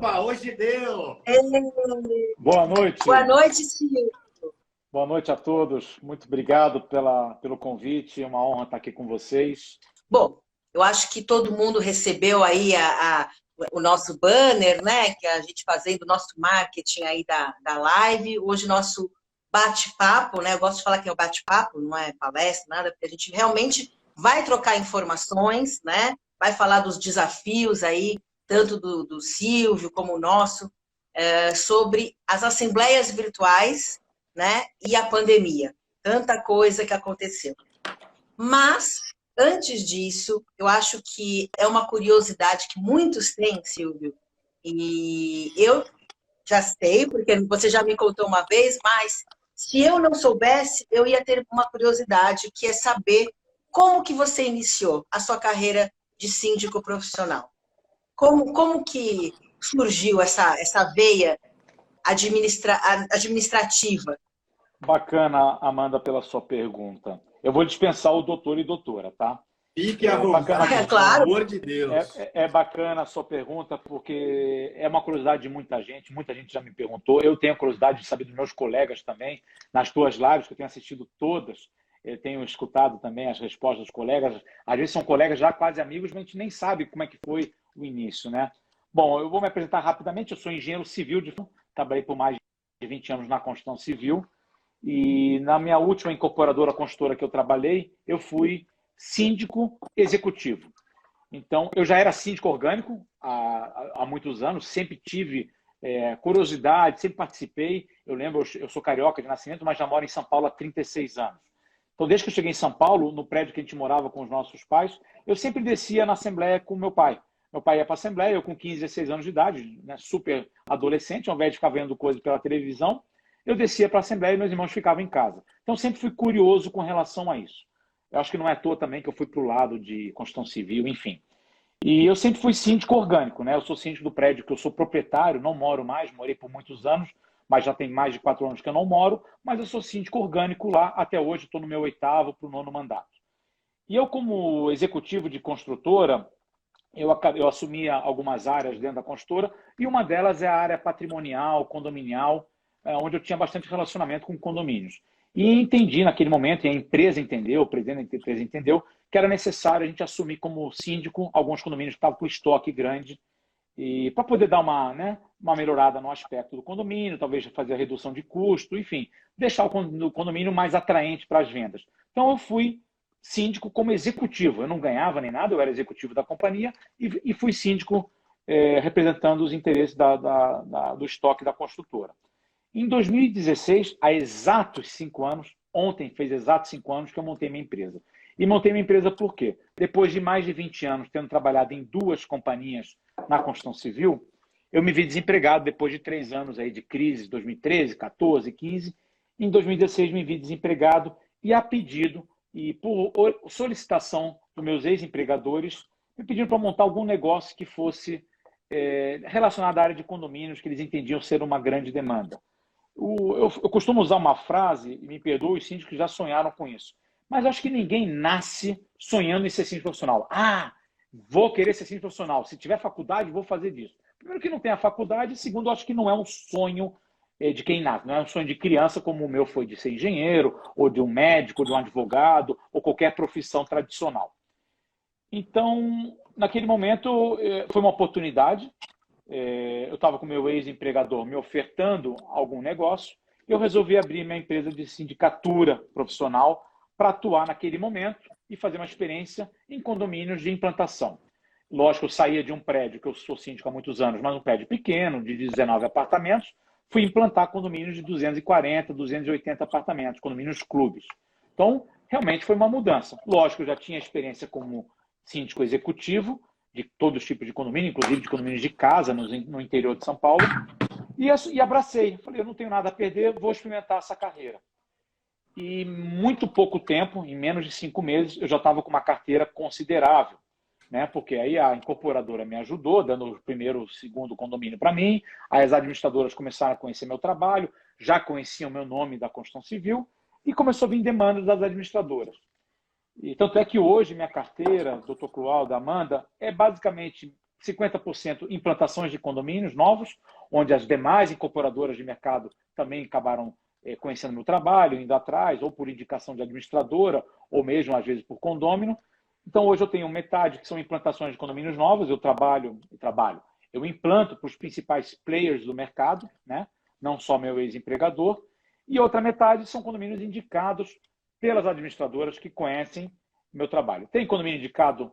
Opa, hoje deu! Boa noite. Boa noite, Silvio. Boa noite a todos. Muito obrigado pelo convite. É uma honra estar aqui com vocês. Bom, eu acho que todo mundo recebeu aí o nosso banner, né? Que a gente fazendo o nosso marketing aí da live. Hoje nosso bate-papo, né? Eu gosto de falar que é o bate-papo, não é palestra, nada, porque a gente realmente vai trocar informações, né? Vai falar dos desafios aí, tanto do Silvio como o nosso, sobre as assembleias virtuais, né? E a pandemia. Tanta coisa que aconteceu. Mas, antes disso, eu acho que é uma curiosidade que muitos têm, Silvio, e eu já sei, porque você já me contou uma vez, mas se eu não soubesse, eu ia ter uma curiosidade, que é saber como que você iniciou a sua carreira de síndico profissional. Como que surgiu essa veia administrativa? Bacana, Amanda, pela sua pergunta. Eu vou dispensar o doutor e doutora, tá? Fique à Bacana, vontade, pelo Claro. amor de Deus. é bacana a sua pergunta, porque é uma curiosidade de muita gente já me perguntou. Eu tenho a curiosidade de saber dos meus colegas também, nas tuas lives, que eu tenho assistido todas, eu tenho escutado também as respostas dos colegas. Às vezes são colegas já quase amigos, mas a gente nem sabe como é que foi o início, né? Bom, eu vou me apresentar rapidamente. Eu sou engenheiro civil, trabalhei por mais de 20 anos na construção civil, e na minha última incorporadora construtora que eu trabalhei, eu fui síndico executivo. Então, eu já era síndico orgânico há muitos anos, sempre tive curiosidade, sempre participei. Eu lembro, eu sou carioca de nascimento, mas já moro em São Paulo há 36 anos. Então, desde que eu cheguei em São Paulo, no prédio que a gente morava com os nossos pais, eu sempre descia na Assembleia com meu pai. Meu pai ia para a Assembleia, eu com 15, 16 anos de idade, né, super adolescente, ao invés de ficar vendo coisa pela televisão, eu descia para a Assembleia e meus irmãos ficavam em casa. Então, sempre fui curioso com relação a isso. Eu acho que não é à toa também que eu fui para o lado de construção civil, enfim. E eu sempre fui síndico orgânico, né? Eu sou síndico do prédio que eu sou proprietário, não moro mais, morei por muitos anos, mas já tem mais de 4 anos que eu não moro, mas eu sou síndico orgânico lá até hoje, estou no meu 8º para o 9º mandato. E eu, como executivo de construtora, eu assumia algumas áreas dentro da construtora, e uma delas é a área patrimonial, condominial, onde eu tinha bastante relacionamento com condomínios. E entendi naquele momento, e a empresa entendeu, o presidente da empresa entendeu, que era necessário a gente assumir como síndico alguns condomínios que estavam com estoque grande, e para poder dar uma melhorada no aspecto do condomínio, talvez fazer a redução de custo, enfim, deixar o condomínio mais atraente para as vendas. Então eu fui síndico como executivo. Eu não ganhava nem nada, eu era executivo da companhia e fui síndico representando os interesses do estoque da construtora. Em 2016, há exatos 5 anos, ontem fez exatos 5 anos que eu montei minha empresa. E montei minha empresa por quê? Depois de mais de 20 anos tendo trabalhado em 2 companhias na construção civil, eu me vi desempregado depois de 3 anos aí de crise, 2013, 14, 15. Em 2016 me vi desempregado e a pedido e por solicitação dos meus ex-empregadores, me pediram para montar algum negócio que fosse relacionado à área de condomínios, que eles entendiam ser uma grande demanda. Eu costumo usar uma frase, e me perdoe, os síndicos já sonharam com isso, mas acho que ninguém nasce sonhando em ser síndico profissional. Vou querer ser síndico profissional. Se tiver faculdade, vou fazer disso. Primeiro que não tem a faculdade, segundo, acho que não é um sonho de quem nasce, não é um sonho de criança como o meu foi de ser engenheiro, ou de um médico, ou de um advogado, ou qualquer profissão tradicional. Então, naquele momento, foi uma oportunidade. Eu estava com o meu ex-empregador me ofertando algum negócio, e eu resolvi abrir minha empresa de sindicatura profissional para atuar naquele momento e fazer uma experiência em condomínios de implantação. Lógico, eu saía de um prédio, que eu sou síndico há muitos anos, mas um prédio pequeno, de 19 apartamentos, fui implantar condomínios de 240, 280 apartamentos, condomínios clubes. Então, realmente foi uma mudança. Lógico, eu já tinha experiência como síndico executivo, de todos os tipos de condomínio, inclusive de condomínios de casa no interior de São Paulo, e abracei. Falei, eu não tenho nada a perder, vou experimentar essa carreira. E em muito pouco tempo, em menos de 5 meses, eu já estava com uma carteira considerável, né? Porque aí a incorporadora me ajudou, dando o primeiro, o segundo condomínio para mim, aí as administradoras começaram a conhecer meu trabalho, já conheciam meu nome da construção civil, e começou a vir demandas das administradoras. E tanto é que hoje minha carteira, Dr. Cloaldo, Amanda, é basicamente 50% implantações de condomínios novos, onde as demais incorporadoras de mercado também acabaram conhecendo meu trabalho, indo atrás, ou por indicação de administradora, ou mesmo, às vezes, por condômino. Então, hoje eu tenho metade que são implantações de condomínios novos, eu implanto para os principais players do mercado, né? Não só meu ex-empregador, e outra metade são condomínios indicados pelas administradoras que conhecem meu trabalho. Tem condomínio indicado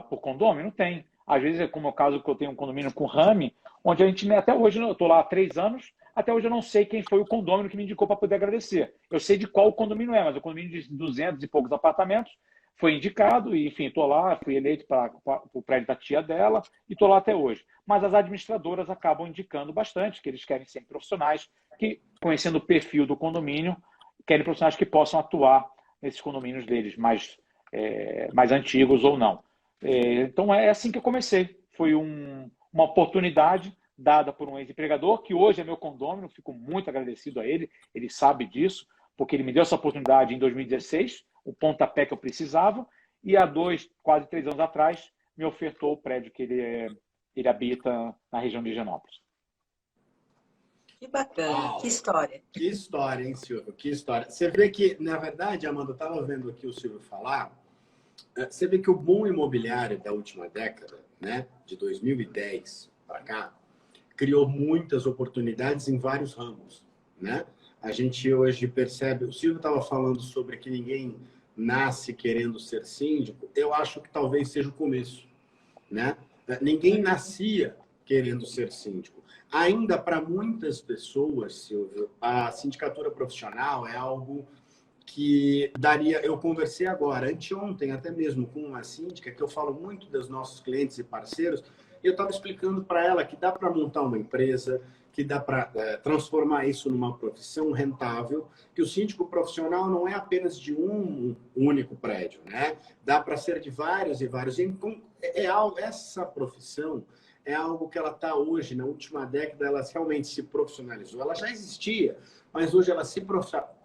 por condômino? Tem. Às vezes, é como é o caso que eu tenho um condomínio com Rami, onde a gente, até hoje, eu estou lá há 3 anos, até hoje eu não sei quem foi o condômino que me indicou para poder agradecer. Eu sei de qual condomínio é, mas o condomínio de 200 e poucos apartamentos foi indicado e, enfim, estou lá, fui eleito para o prédio da tia dela e estou lá até hoje. Mas as administradoras acabam indicando bastante, que eles querem sempre profissionais que, conhecendo o perfil do condomínio, querem profissionais que possam atuar nesses condomínios deles, mais antigos ou não. Então, é assim que eu comecei. Foi uma oportunidade dada por um ex-empregador, que hoje é meu condômino, fico muito agradecido a ele, ele sabe disso, porque ele me deu essa oportunidade em 2016, o pontapé que eu precisava, e há quase 3 anos atrás, me ofertou o prédio que ele habita na região de Higienópolis. Que bacana, que história. Que história, hein, Silvio? Que história. Você vê que, na verdade, Amanda, eu estava vendo aqui o Silvio falar, você vê que o boom imobiliário da última década, né, de 2010 para cá, criou muitas oportunidades em vários ramos, né? A gente hoje percebe, o Silvio estava falando sobre que ninguém nasce querendo ser síndico, eu acho que talvez seja o começo, né? Ninguém nascia querendo ser síndico. Ainda para muitas pessoas, Silvio, a sindicatura profissional é algo que daria... Eu conversei agora, anteontem, até mesmo com uma síndica, que eu falo muito dos nossos clientes e parceiros, e eu estava explicando para ela que dá para montar uma empresa, que dá para transformar isso numa profissão rentável, que o síndico profissional não é apenas de um único prédio, né? Dá para ser de vários e vários. Então, essa profissão é algo que ela está hoje, na última década, ela realmente se profissionalizou. Ela já existia, mas hoje ela se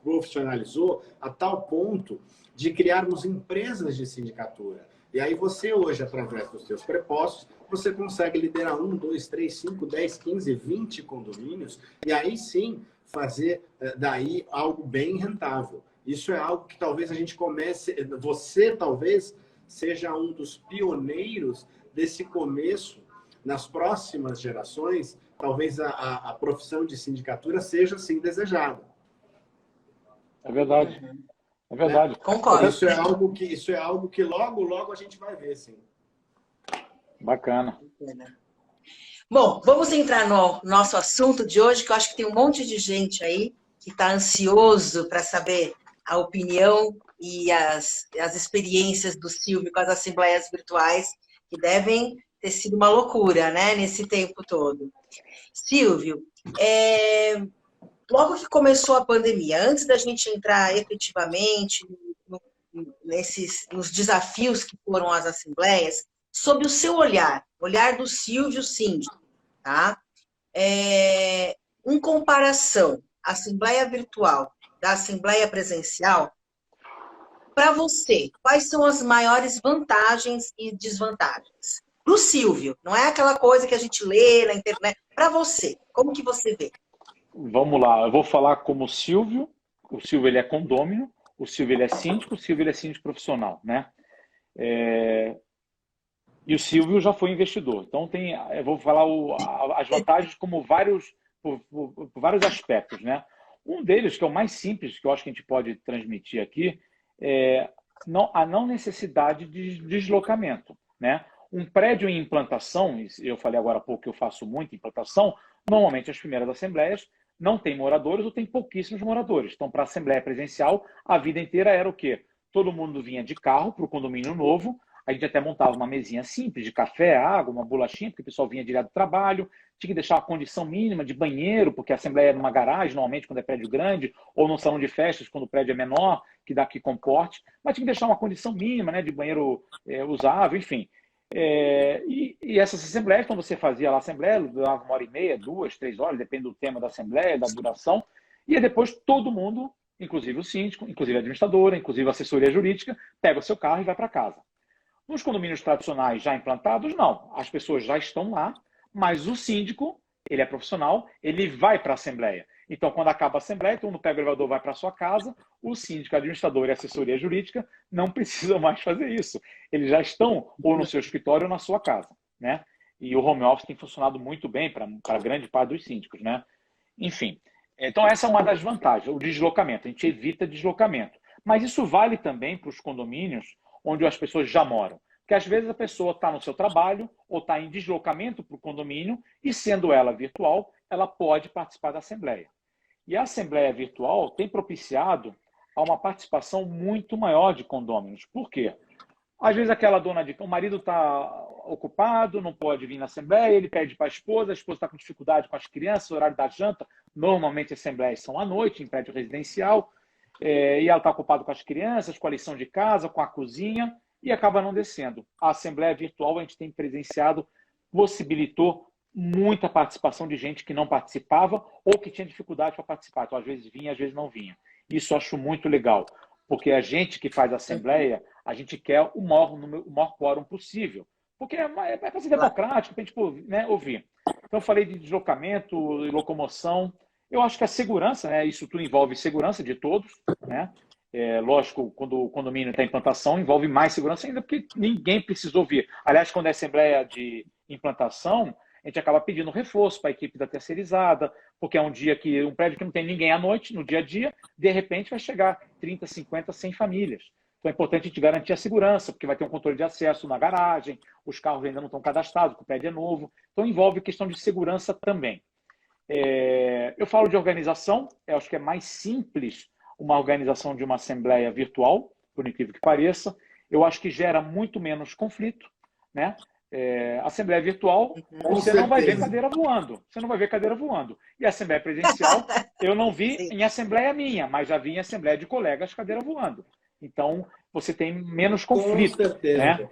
profissionalizou a tal ponto de criarmos empresas de sindicatura. E aí você hoje, através dos seus prepostos, você consegue liderar 1, 2, 3, 5, 10, 15, 20 condomínios e aí sim fazer daí algo bem rentável. Isso é algo que talvez a gente comece... Você talvez seja um dos pioneiros desse começo. Nas próximas gerações, talvez a profissão de sindicatura seja assim desejada. É verdade. É verdade. Concordo. Isso é algo que logo, logo a gente vai ver, sim. Bacana. Bom, vamos entrar no nosso assunto de hoje, que eu acho que tem um monte de gente aí que está ansioso para saber a opinião e as experiências do Silvio com as assembleias virtuais, que devem ter sido uma loucura, né, nesse tempo todo. Silvio, logo que começou a pandemia, antes da gente entrar efetivamente nos desafios que foram as assembleias, sob o seu olhar do Silvio síndico, tá? Em comparação, a assembleia virtual da assembleia presencial, para você, quais são as maiores vantagens e desvantagens? Para o Silvio, não é aquela coisa que a gente lê na internet. Para você, como que você vê? Vamos lá, eu vou falar como o Silvio ele é condômino, o Silvio ele é síndico, o Silvio ele é síndico profissional, né? E o Silvio já foi investidor. Então, eu vou falar as vantagens como por vários aspectos, né? Um deles, que é o mais simples, que eu acho que a gente pode transmitir aqui, é a não necessidade de deslocamento, né? Um prédio em implantação, eu falei agora há pouco que eu faço muita implantação, normalmente as primeiras assembleias não tem moradores ou tem pouquíssimos moradores. Então, para a assembleia presencial, a vida inteira era o quê? Todo mundo vinha de carro para o condomínio novo, a gente até montava uma mesinha simples de café, água, uma bolachinha, porque o pessoal vinha direto do trabalho, tinha que deixar uma condição mínima de banheiro, porque a assembleia é numa garagem, normalmente quando é prédio grande, ou num salão de festas, quando o prédio é menor, que dá aqui comporte, mas tinha que deixar uma condição mínima, né, de banheiro usável, enfim. E essas assembleias, quando você fazia lá a assembleia, durava 1h30, 2, 3 horas, depende do tema da assembleia, da duração, e depois todo mundo, inclusive o síndico, inclusive a administradora, inclusive a assessoria jurídica, pega o seu carro e vai para casa. Nos condomínios tradicionais já implantados, não. As pessoas já estão lá, mas o síndico, ele é profissional, ele vai para a assembleia. Então, quando acaba a assembleia, todo mundo pega o elevador, vai para a sua casa, o síndico, administrador e assessoria jurídica não precisam mais fazer isso. Eles já estão ou no seu escritório ou na sua casa, né? E o home office tem funcionado muito bem para grande parte dos síndicos, né? Enfim, então essa é uma das vantagens, o deslocamento. A gente evita deslocamento. Mas isso vale também para os condomínios onde as pessoas já moram. Porque às vezes a pessoa está no seu trabalho ou está em deslocamento para o condomínio e, sendo ela virtual, ela pode participar da assembleia. E a assembleia virtual tem propiciado a uma participação muito maior de condôminos. Por quê? Às vezes aquela dona de... O marido está ocupado, não pode vir na assembleia, ele pede para a esposa está com dificuldade com as crianças, o horário da janta. Normalmente as assembleias são à noite, em prédio residencial, e ela está ocupada com as crianças, com a lição de casa, com a cozinha, e acaba não descendo. A assembleia virtual a gente tem presenciado, possibilitou muita participação de gente que não participava ou que tinha dificuldade para participar. Então, às vezes vinha, às vezes não vinha. Isso eu acho muito legal, porque a gente que faz a assembleia, a gente quer o maior quórum possível, porque é para ser democrático, para a gente, né, ouvir. Então, eu falei de deslocamento e locomoção. Eu acho que a segurança, né, isso tudo envolve segurança de todos, né? Lógico, quando o condomínio está em implantação, envolve mais segurança ainda, porque ninguém precisou vir. Aliás, quando é assembleia de implantação, a gente acaba pedindo reforço para a equipe da terceirizada, porque é um dia que um prédio que não tem ninguém à noite, no dia a dia, de repente vai chegar 30, 50, 100 famílias. Então é importante a gente garantir a segurança, porque vai ter um controle de acesso na garagem, os carros ainda não estão cadastrados, porque o prédio é novo. Então envolve questão de segurança também. Eu falo de organização, eu acho que é mais simples uma organização de uma assembleia virtual, por incrível que pareça. Eu acho que gera muito menos conflito, né? Assembleia virtual, você não vai ver cadeira voando. Você não vai ver cadeira voando. E assembleia presencial, eu não vi em assembleia minha, mas já vi em assembleia de colegas cadeira voando. Então, você tem menos conflito. Com certeza. Né?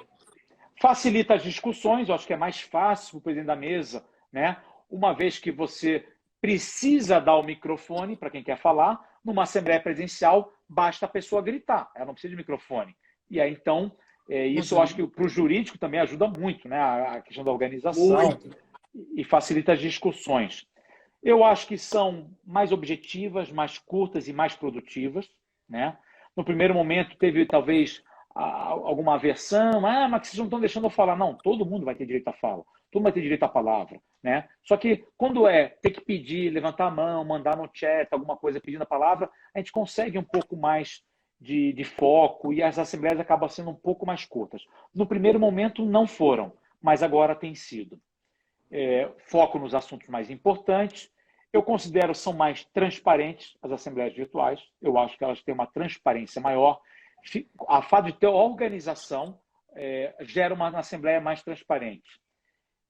Facilita as discussões, eu acho que é mais fácil para o presidente da mesa, né? Uma vez que você precisa dar o microfone para quem quer falar, numa assembleia presencial, basta a pessoa gritar, ela não precisa de microfone. E aí, então, isso eu acho que para o jurídico também ajuda muito, né? A questão da organização e facilita as discussões. Eu acho que são mais objetivas, mais curtas e mais produtivas, né? No primeiro momento teve talvez alguma aversão, mas vocês não estão deixando eu falar. Não, todo mundo vai ter direito à fala, todo mundo vai ter direito à palavra, né? Só que quando ter que pedir, levantar a mão, mandar no chat alguma coisa pedindo a palavra, a gente consegue um pouco mais de foco e as assembleias acabam sendo um pouco mais curtas. No primeiro momento não foram, mas agora tem sido. Foco nos assuntos mais importantes. Eu considero que são mais transparentes as assembleias virtuais. Eu acho que elas têm uma transparência maior. A fato de ter organização gera uma assembleia mais transparente.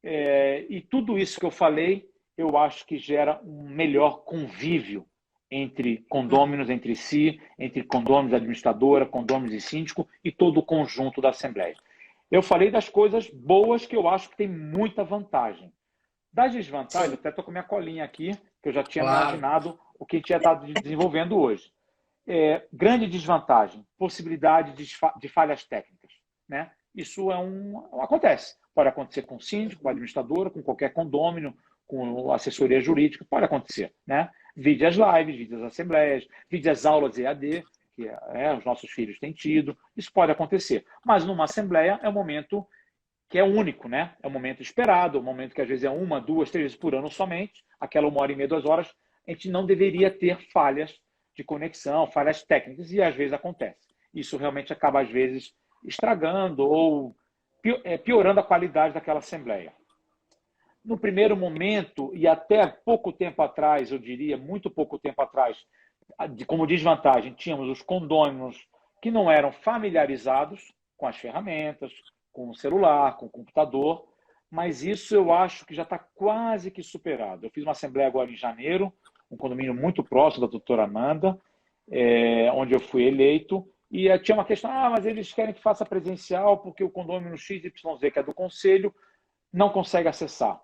E tudo isso que eu falei, eu acho que gera um melhor convívio entre condôminos entre si, entre condôminos e administradora, condôminos e síndico e todo o conjunto da assembleia. Eu falei das coisas boas que eu acho que tem muita vantagem. Das desvantagens, eu até estou com minha colinha aqui, que eu já tinha imaginado o que a gente ia estar desenvolvendo hoje. Grande desvantagem, possibilidade de falhas técnicas, né? Isso acontece. Pode acontecer com o síndico, com a administradora, com qualquer condômino, com assessoria jurídica, pode acontecer, né? Vide as lives, vide as assembleias, vide as aulas EAD, que os nossos filhos têm tido. Isso pode acontecer. Mas numa assembleia é um momento que é único, né? É um momento esperado, um momento que às vezes é 1, 2, 3 vezes por ano somente, aquela 1h30, 2 horas, a gente não deveria ter falhas de conexão, falhas técnicas, e às vezes acontece. Isso realmente acaba, às vezes, estragando ou piorando a qualidade daquela assembleia. No primeiro momento, e até pouco tempo atrás, eu diria, muito pouco tempo atrás, como desvantagem, tínhamos os condôminos que não eram familiarizados com as ferramentas, com o celular, com o computador, mas isso eu acho que já está quase que superado. Eu fiz uma assembleia agora em janeiro, um condomínio muito próximo da doutora Amanda, onde eu fui eleito, e tinha uma questão, mas eles querem que faça presencial porque o condomínio XYZ, que é do conselho, não consegue acessar.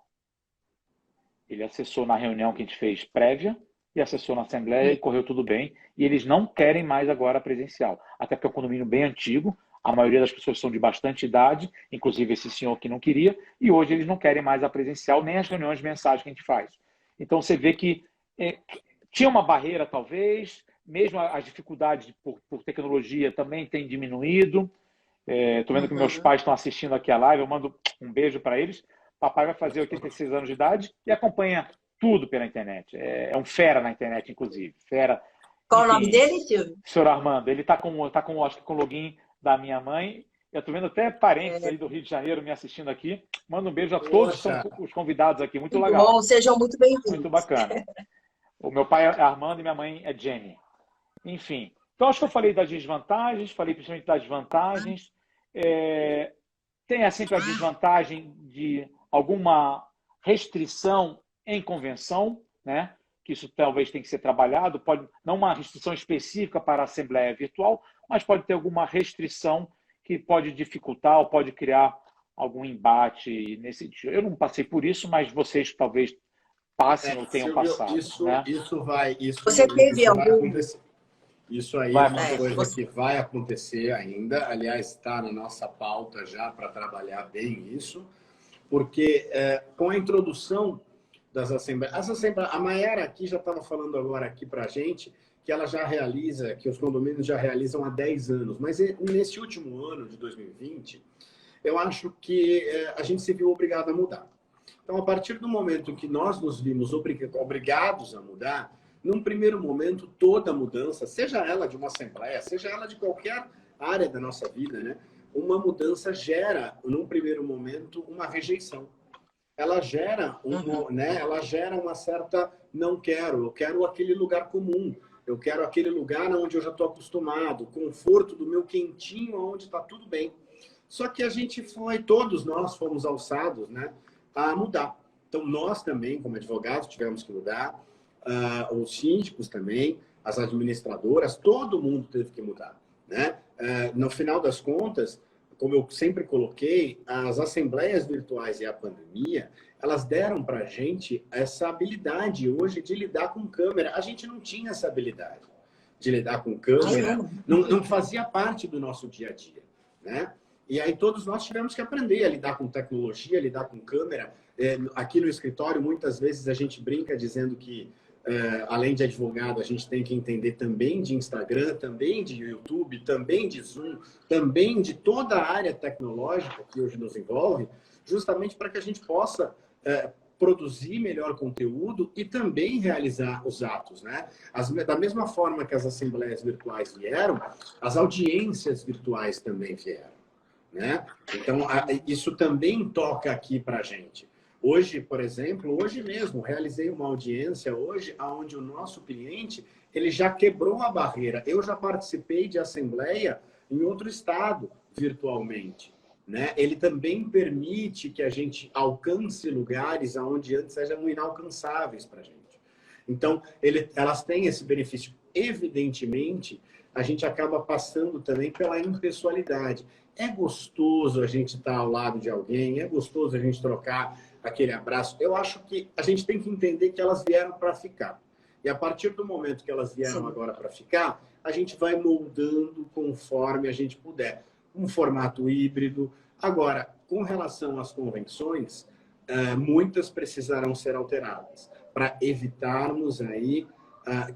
Ele acessou na reunião que a gente fez prévia e acessou na assembleia e correu tudo bem. E eles não querem mais agora presencial. Até porque é um condomínio bem antigo. A maioria das pessoas são de bastante idade, inclusive esse senhor que não queria, e hoje eles não querem mais a presencial nem as reuniões de mensagem que a gente faz. Então você vê que tinha uma barreira, talvez, mesmo as dificuldades por tecnologia também têm diminuído. Estou vendo que meus pais estão assistindo aqui a live, eu mando um beijo para eles. Papai vai fazer 86 anos de idade e acompanha tudo pela internet. É um fera na internet, inclusive. Fera. Qual Enfim, o nome dele, Silvio? Senhor Armando. Ele está acho que com o login da minha mãe. Eu estou vendo até parentes aí do Rio de Janeiro me assistindo aqui. Manda um beijo a todos que são os convidados aqui. Muito legal. Bom, sejam muito bem-vindos. Muito bacana. O meu pai é Armando e minha mãe é Jenny. Enfim. Então, acho que eu falei das desvantagens, falei principalmente das vantagens. Tem sempre a desvantagem de alguma restrição em convenção, né? Que isso talvez tenha que ser trabalhado. Pode, não uma restrição específica para a Assembleia Virtual, mas pode ter alguma restrição que pode dificultar ou pode criar algum embate nesse sentido. Eu não passei por isso, mas vocês talvez passem ou tenham passado. Você teve algum... Isso aí é uma coisa que vai acontecer ainda. Aliás, está na nossa pauta já para trabalhar bem isso, porque com a introdução das assembleias... A Mayara aqui já estava falando agora aqui para a gente que ela já realiza, que os condomínios já realizam há 10 anos. Mas nesse último ano de 2020, eu acho que a gente se viu obrigado a mudar. Então, a partir do momento que nós nos vimos obrigados a mudar, num primeiro momento, toda mudança, seja ela de uma assembleia, seja ela de qualquer área da nossa vida, né? Uma mudança gera, num primeiro momento, uma rejeição. Ela gera, ela gera uma certa não quero, eu quero aquele lugar comum, eu quero aquele lugar onde eu já estou acostumado, o conforto do meu quentinho, onde está tudo bem. Só que todos nós fomos alçados, né, a mudar. Então, nós também, como advogados, tivemos que mudar, os síndicos também, as administradoras, todo mundo teve que mudar, né? No final das contas, como eu sempre coloquei, as assembleias virtuais e a pandemia, elas deram para a gente essa habilidade hoje de lidar com câmera. A gente não tinha essa habilidade de lidar com câmera, não fazia parte do nosso dia a dia, né? E aí todos nós tivemos que aprender a lidar com tecnologia, a lidar com câmera. Aqui no escritório, muitas vezes a gente brinca dizendo que, além de advogado, a gente tem que entender também de Instagram, também de YouTube, também de Zoom, também de toda a área tecnológica que hoje nos envolve, justamente para que a gente possa produzir melhor conteúdo e também realizar os atos, né? Da mesma forma que as assembleias virtuais vieram, as audiências virtuais também vieram, né? Então, isso também toca aqui para a gente. Hoje, por exemplo, hoje mesmo, realizei uma audiência hoje onde o nosso cliente ele já quebrou a barreira. Eu já participei de assembleia em outro estado, virtualmente, né? Ele também permite que a gente alcance lugares onde antes eram inalcançáveis para a gente. Então, elas têm esse benefício. Evidentemente, a gente acaba passando também pela impessoalidade. É gostoso a gente estar ao lado de alguém, é gostoso a gente trocar aquele abraço. Eu acho que a gente tem que entender que elas vieram para ficar. E a partir do momento que elas vieram agora para ficar, a gente vai moldando conforme a gente puder. Um formato híbrido. Agora, com relação às convenções, muitas precisarão ser alteradas para evitarmos aí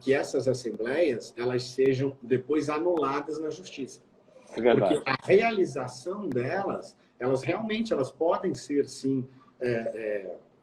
que essas assembleias elas sejam depois anuladas na justiça. É verdade. Porque a realização delas, elas podem ser, sim,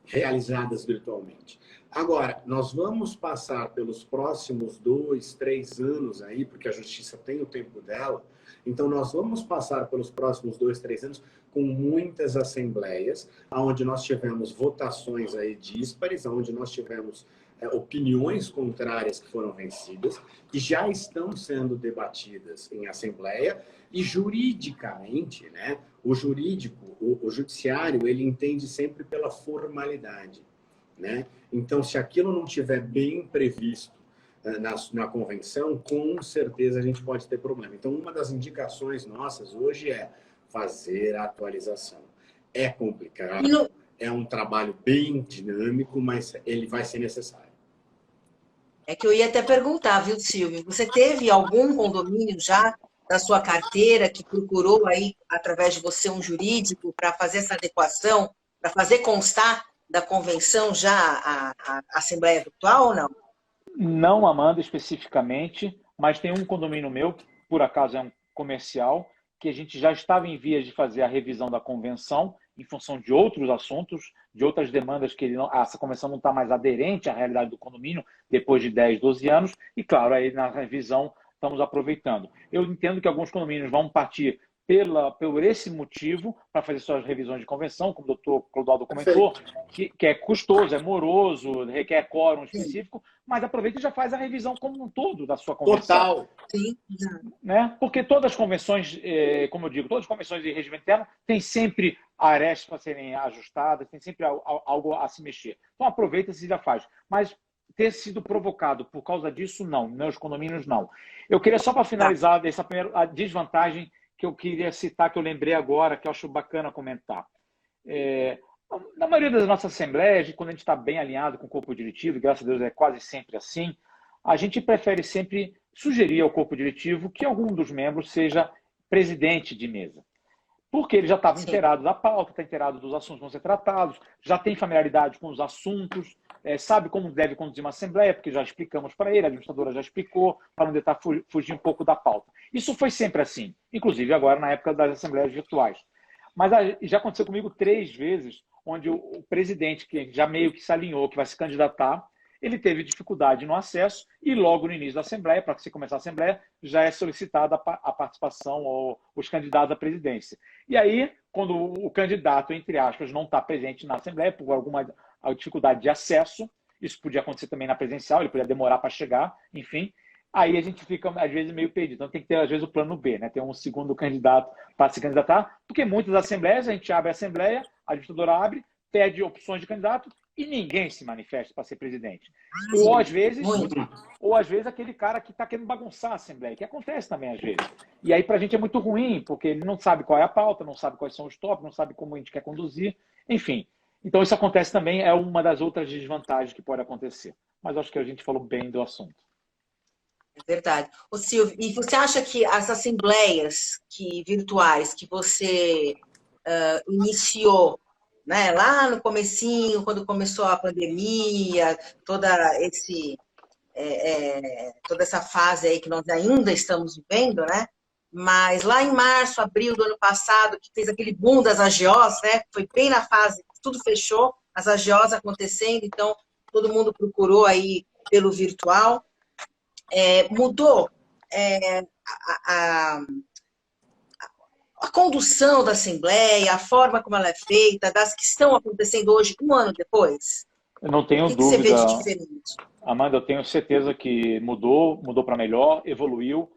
realizadas virtualmente. Agora, nós vamos passar pelos próximos 2, 3 anos aí, porque a justiça tem o tempo dela, então nós vamos passar pelos próximos 2, 3 anos com muitas assembleias, onde nós tivemos votações aí díspares, onde nós tivemos opiniões contrárias que foram vencidas, que já estão sendo debatidas em assembleia, e juridicamente, né, o judiciário, ele entende sempre pela formalidade, né? Então, se aquilo não estiver bem previsto na convenção, com certeza a gente pode ter problema. Então, uma das indicações nossas hoje é fazer a atualização. É complicado, é um trabalho bem dinâmico, mas ele vai ser necessário. É que eu ia até perguntar, viu, Silvio? Você teve algum condomínio já da sua carteira, que procurou aí, através de você, um jurídico para fazer essa adequação, para fazer constar da convenção já a Assembleia Virtual ou não? Não, Amanda, especificamente, mas tem um condomínio meu, que por acaso é um comercial, que a gente já estava em vias de fazer a revisão da convenção em função de outros assuntos, de outras demandas que essa convenção não está mais aderente à realidade do condomínio depois de 10, 12 anos, e claro, aí na revisão estamos aproveitando. Eu entendo que alguns condomínios vão partir por esse motivo, para fazer suas revisões de convenção, como o doutor Clodoaldo comentou, que é custoso, é moroso, requer quórum específico, mas aproveita e já faz a revisão como um todo da sua convenção. Total. Sim. Né? Porque todas as convenções, como eu digo, todas as convenções de regimento interno têm sempre arestas para serem ajustadas, tem sempre algo a se mexer. Então aproveita e já faz. Mas ter sido provocado por causa disso, não. Meus condomínios, não. Eu queria só para finalizar essa primeira desvantagem que eu queria citar, que eu lembrei agora, que eu acho bacana comentar. Na maioria das nossas assembleias, quando a gente está bem alinhado com o corpo diretivo, e graças a Deus é quase sempre assim, a gente prefere sempre sugerir ao corpo diretivo que algum dos membros seja presidente de mesa. Porque ele já estava inteirado da pauta, está inteirado dos assuntos que vão ser tratados, já tem familiaridade com os assuntos, sabe como deve conduzir uma assembleia, porque já explicamos para ele, a administradora já explicou, para não tentar fugir um pouco da pauta. Isso foi sempre assim, inclusive agora na época das assembleias virtuais. Mas já aconteceu comigo 3 vezes, onde o presidente, que já meio que se alinhou, que vai se candidatar, ele teve dificuldade no acesso e logo no início da Assembleia, para que se começar a Assembleia, já é solicitada a participação ou os candidatos à presidência. E aí, quando o candidato, entre aspas, não está presente na Assembleia por alguma dificuldade de acesso, isso podia acontecer também na presencial, ele podia demorar para chegar, enfim, aí a gente fica, às vezes, meio perdido. Então tem que ter, às vezes, o plano B, né? Ter um segundo candidato para se candidatar, porque muitas assembleias, a gente abre a Assembleia, a administradora abre, pede opções de candidato, e ninguém se manifesta para ser presidente. Ou às vezes aquele cara que está querendo bagunçar a Assembleia, que acontece também às vezes. E aí para a gente é muito ruim, porque ele não sabe qual é a pauta, não sabe quais são os tópicos, não sabe como a gente quer conduzir, enfim. Então isso acontece também, é uma das outras desvantagens que pode acontecer. Mas acho que a gente falou bem do assunto. É verdade. Ô, Silvio, e você acha que as assembleias virtuais que você iniciou, né, lá no comecinho, quando começou a pandemia, toda essa fase aí que nós ainda estamos vivendo, né? Mas lá em março, abril do ano passado, que fez aquele boom das AGOs, né? Foi bem na fase que tudo fechou, as AGOs acontecendo, então todo mundo procurou aí pelo virtual. Mudou a condução da Assembleia, a forma como ela é feita, das que estão acontecendo hoje, um ano depois? Eu não tenho dúvida. O que você vê de diferente? Amanda, eu tenho certeza que mudou para melhor, evoluiu,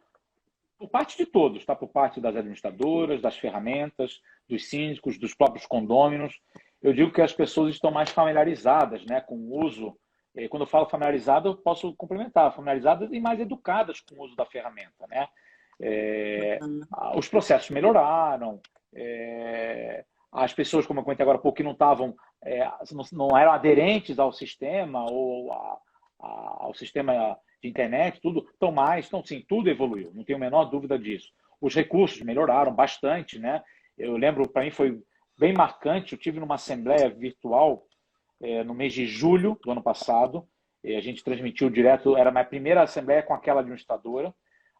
por parte de todos, tá? Por parte das administradoras, das ferramentas, dos síndicos, dos próprios condôminos. Eu digo que as pessoas estão mais familiarizadas, né, com o uso. Quando eu falo familiarizada, eu posso complementar, familiarizadas e mais educadas com o uso da ferramenta, né? Os processos melhoraram, as pessoas, como eu comentei agora há pouco, que não estavam, não eram aderentes ao sistema ou ao sistema de internet, tudo, então sim, tudo evoluiu, não tenho a menor dúvida disso. Os recursos melhoraram bastante, né? Eu lembro, para mim foi bem marcante, eu tive numa assembleia virtual no mês de julho do ano passado, a gente transmitiu direto, era a minha primeira assembleia com aquela administradora.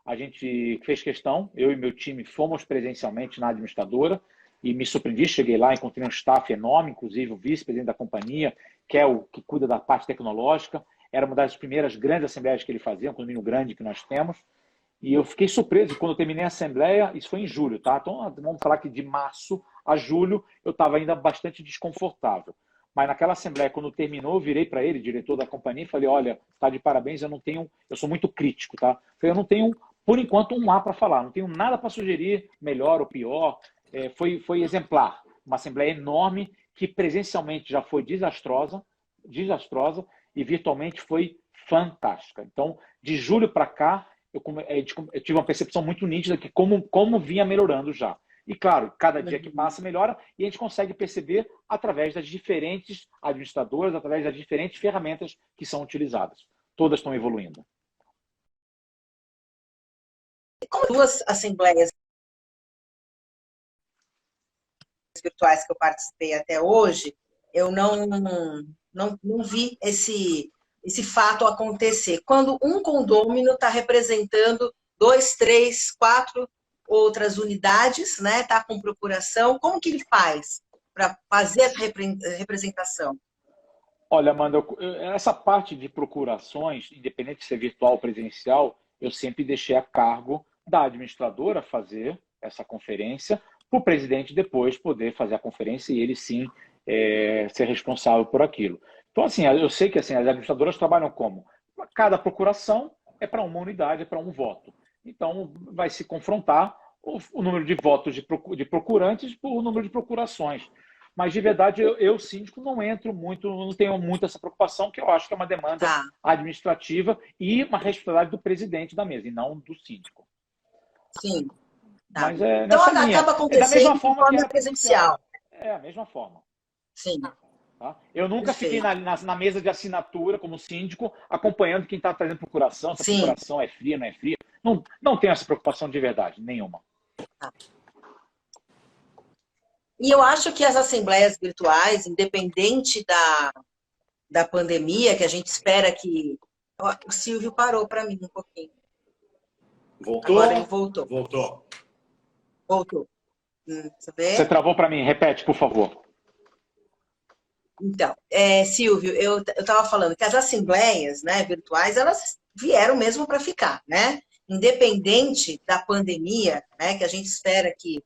A gente fez questão, eu e meu time fomos presencialmente na administradora e me surpreendi, cheguei lá, encontrei um staff enorme, inclusive o vice-presidente da companhia, que é o que cuida da parte tecnológica. Era uma das primeiras grandes assembleias que ele fazia, um condomínio grande que nós temos. E eu fiquei surpreso quando eu terminei a assembleia, isso foi em julho, tá? Então vamos falar que de março a julho eu estava ainda bastante desconfortável. Mas naquela assembleia, quando terminou, eu virei para ele, diretor da companhia, e falei, olha, está de parabéns, eu sou muito crítico, tá? Eu não tenho, por enquanto, um A para falar, não tenho nada para sugerir, melhor ou pior. Foi exemplar, uma assembleia enorme, que presencialmente já foi desastrosa, e virtualmente foi fantástica. Então, de julho para cá, eu tive uma percepção muito nítida de como vinha melhorando já. E, claro, cada dia que passa melhora e a gente consegue perceber através das diferentes administradoras, através das diferentes ferramentas que são utilizadas. Todas estão evoluindo. duas assembleias virtuais que eu participei até hoje, eu não vi esse fato acontecer. Quando um condômino está representando 2, 3, 4 outras unidades, né? Está com procuração, como que ele faz para fazer essa representação? Olha, Amanda, essa parte de procurações, independente de ser virtual ou presencial, eu sempre deixei a cargo da administradora fazer essa conferência, para o presidente depois poder fazer a conferência e ele sim ser responsável por aquilo. Então, assim, eu sei que assim, as administradoras trabalham como? Cada procuração é para uma unidade, é para um voto. Então, vai se confrontar o número de votos de procurantes por o número de procurações. Mas, de verdade, eu síndico, não entro muito, não tenho muito essa preocupação, que eu acho que é uma demanda administrativa e uma responsabilidade do presidente da mesa, e não do síndico. Sim. Tá. Mas é então, nessa linha. acaba acontecendo da mesma forma de forma presencial. É a mesma forma. Sim. Tá? Eu nunca fiquei na mesa de assinatura, como síndico, acompanhando quem está fazendo procuração, se a procuração é fria, não é fria. Não tenho essa preocupação de verdade, nenhuma. Tá. E eu acho que as assembleias virtuais, independente da pandemia, que a gente espera que... O Silvio parou para mim um pouquinho. Voltou? Agora ele voltou. Voltou. Você travou para mim, repete, por favor. Então, Silvio, eu estava falando que as assembleias, né, virtuais, elas vieram mesmo para ficar, né? Independente da pandemia, né, que a gente espera que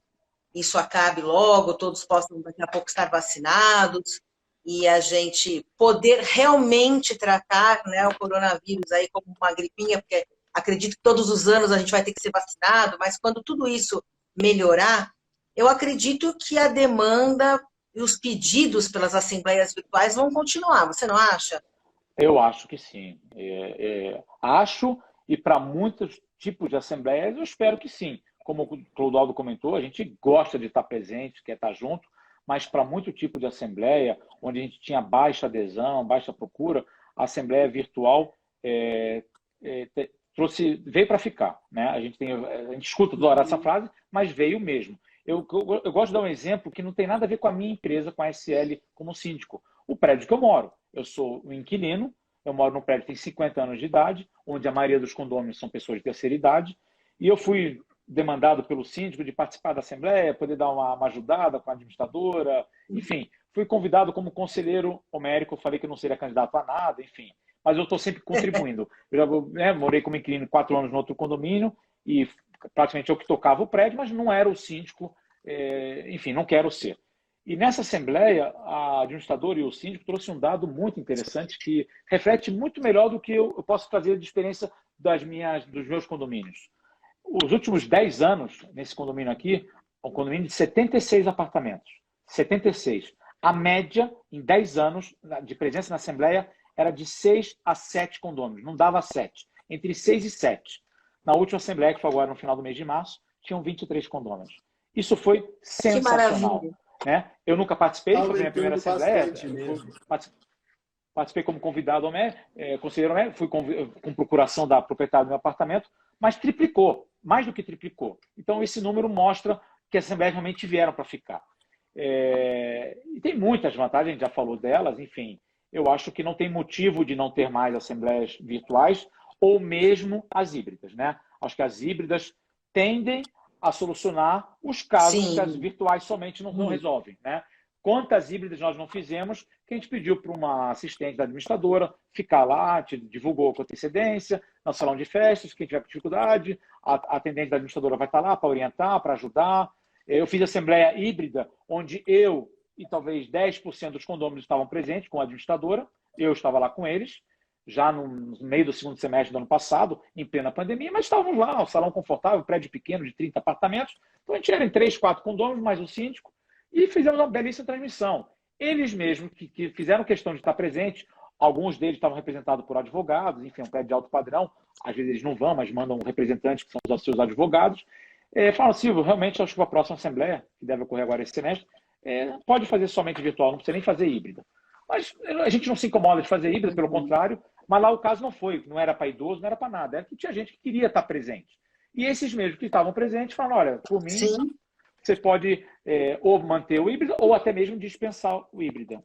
isso acabe logo, todos possam daqui a pouco estar vacinados e a gente poder realmente tratar, né, o coronavírus aí como uma gripinha, porque acredito que todos os anos a gente vai ter que ser vacinado, mas quando tudo isso melhorar, eu acredito que a demanda e os pedidos pelas assembleias virtuais vão continuar, você não acha? Eu acho que sim. Acho, e para muitos tipos de assembleias, eu espero que sim. Como o Clodoaldo comentou, a gente gosta de estar presente, quer estar junto, mas para muito tipo de assembleia, onde a gente tinha baixa adesão, baixa procura, a assembleia virtual veio para ficar. Né? A gente escuta toda hora essa frase, mas veio mesmo. Eu gosto de dar um exemplo que não tem nada a ver com a minha empresa, com a SL como síndico. O prédio que eu moro, eu sou um inquilino, eu moro num prédio que tem 50 anos de idade, onde a maioria dos condôminos são pessoas de terceira idade, e eu fui demandado pelo síndico de participar da assembleia, poder dar uma ajudada com a administradora, enfim, fui convidado como conselheiro homérico, falei que eu não seria candidato a nada, enfim, mas eu estou sempre contribuindo. Eu já morei como inquilino 4 anos no outro condomínio e praticamente eu que tocava o prédio, mas não era o síndico, enfim, não quero ser. E nessa assembleia, a administradora e o síndico trouxe um dado muito interessante que reflete muito melhor do que eu posso trazer de experiência dos meus condomínios. Os últimos 10 anos, nesse condomínio aqui, um condomínio de 76 apartamentos. 76. A média, em 10 anos de presença na Assembleia, era de 6 a 7 condôminos. Não dava 7. Entre 6 e 7. Na última Assembleia, que foi agora no final do mês de março, tinham 23 condôminos. Isso foi sensacional. Né? Eu nunca participei, foi a minha primeira Assembleia. Participei como convidado, conselheiro homérico, fui com procuração da proprietária do meu apartamento, mas triplicou, mais do que triplicou. Então, esse número mostra que as assembleias realmente vieram para ficar. E tem muitas vantagens, a gente já falou delas, enfim. Eu acho que não tem motivo de não ter mais assembleias virtuais ou mesmo as híbridas. Né? Acho que as híbridas tendem a solucionar os casos que as virtuais somente não resolvem. Né? Quantas híbridas nós não fizemos que a gente pediu para uma assistente da administradora ficar lá, divulgou com antecedência, no salão de festas, quem tiver com dificuldade, a atendente da administradora vai estar lá para orientar, para ajudar. Eu fiz assembleia híbrida, onde eu e talvez 10% dos condôminos estavam presentes com a administradora, eu estava lá com eles, já no meio do segundo semestre do ano passado, em plena pandemia, mas estávamos lá, um salão confortável, prédio pequeno de 30 apartamentos, então a gente era em 3, 4 condôminos, mais o síndico, e fizemos uma belíssima transmissão. Eles mesmos que fizeram questão de estar presentes, alguns deles estavam representados por advogados, enfim, um prédio de alto padrão, às vezes eles não vão, mas mandam representantes que são os seus advogados. Falam, Silvio, realmente acho que a próxima Assembleia, que deve ocorrer agora esse semestre, pode fazer somente virtual, não precisa nem fazer híbrida. Mas a gente não se incomoda de fazer híbrida, pelo contrário, mas lá o caso não era para idoso, não era para nada, era que tinha gente que queria estar presente. E esses mesmos que estavam presentes falaram, olha, por mim, Sim, você pode ou manter o híbrido ou até mesmo dispensar o híbrido.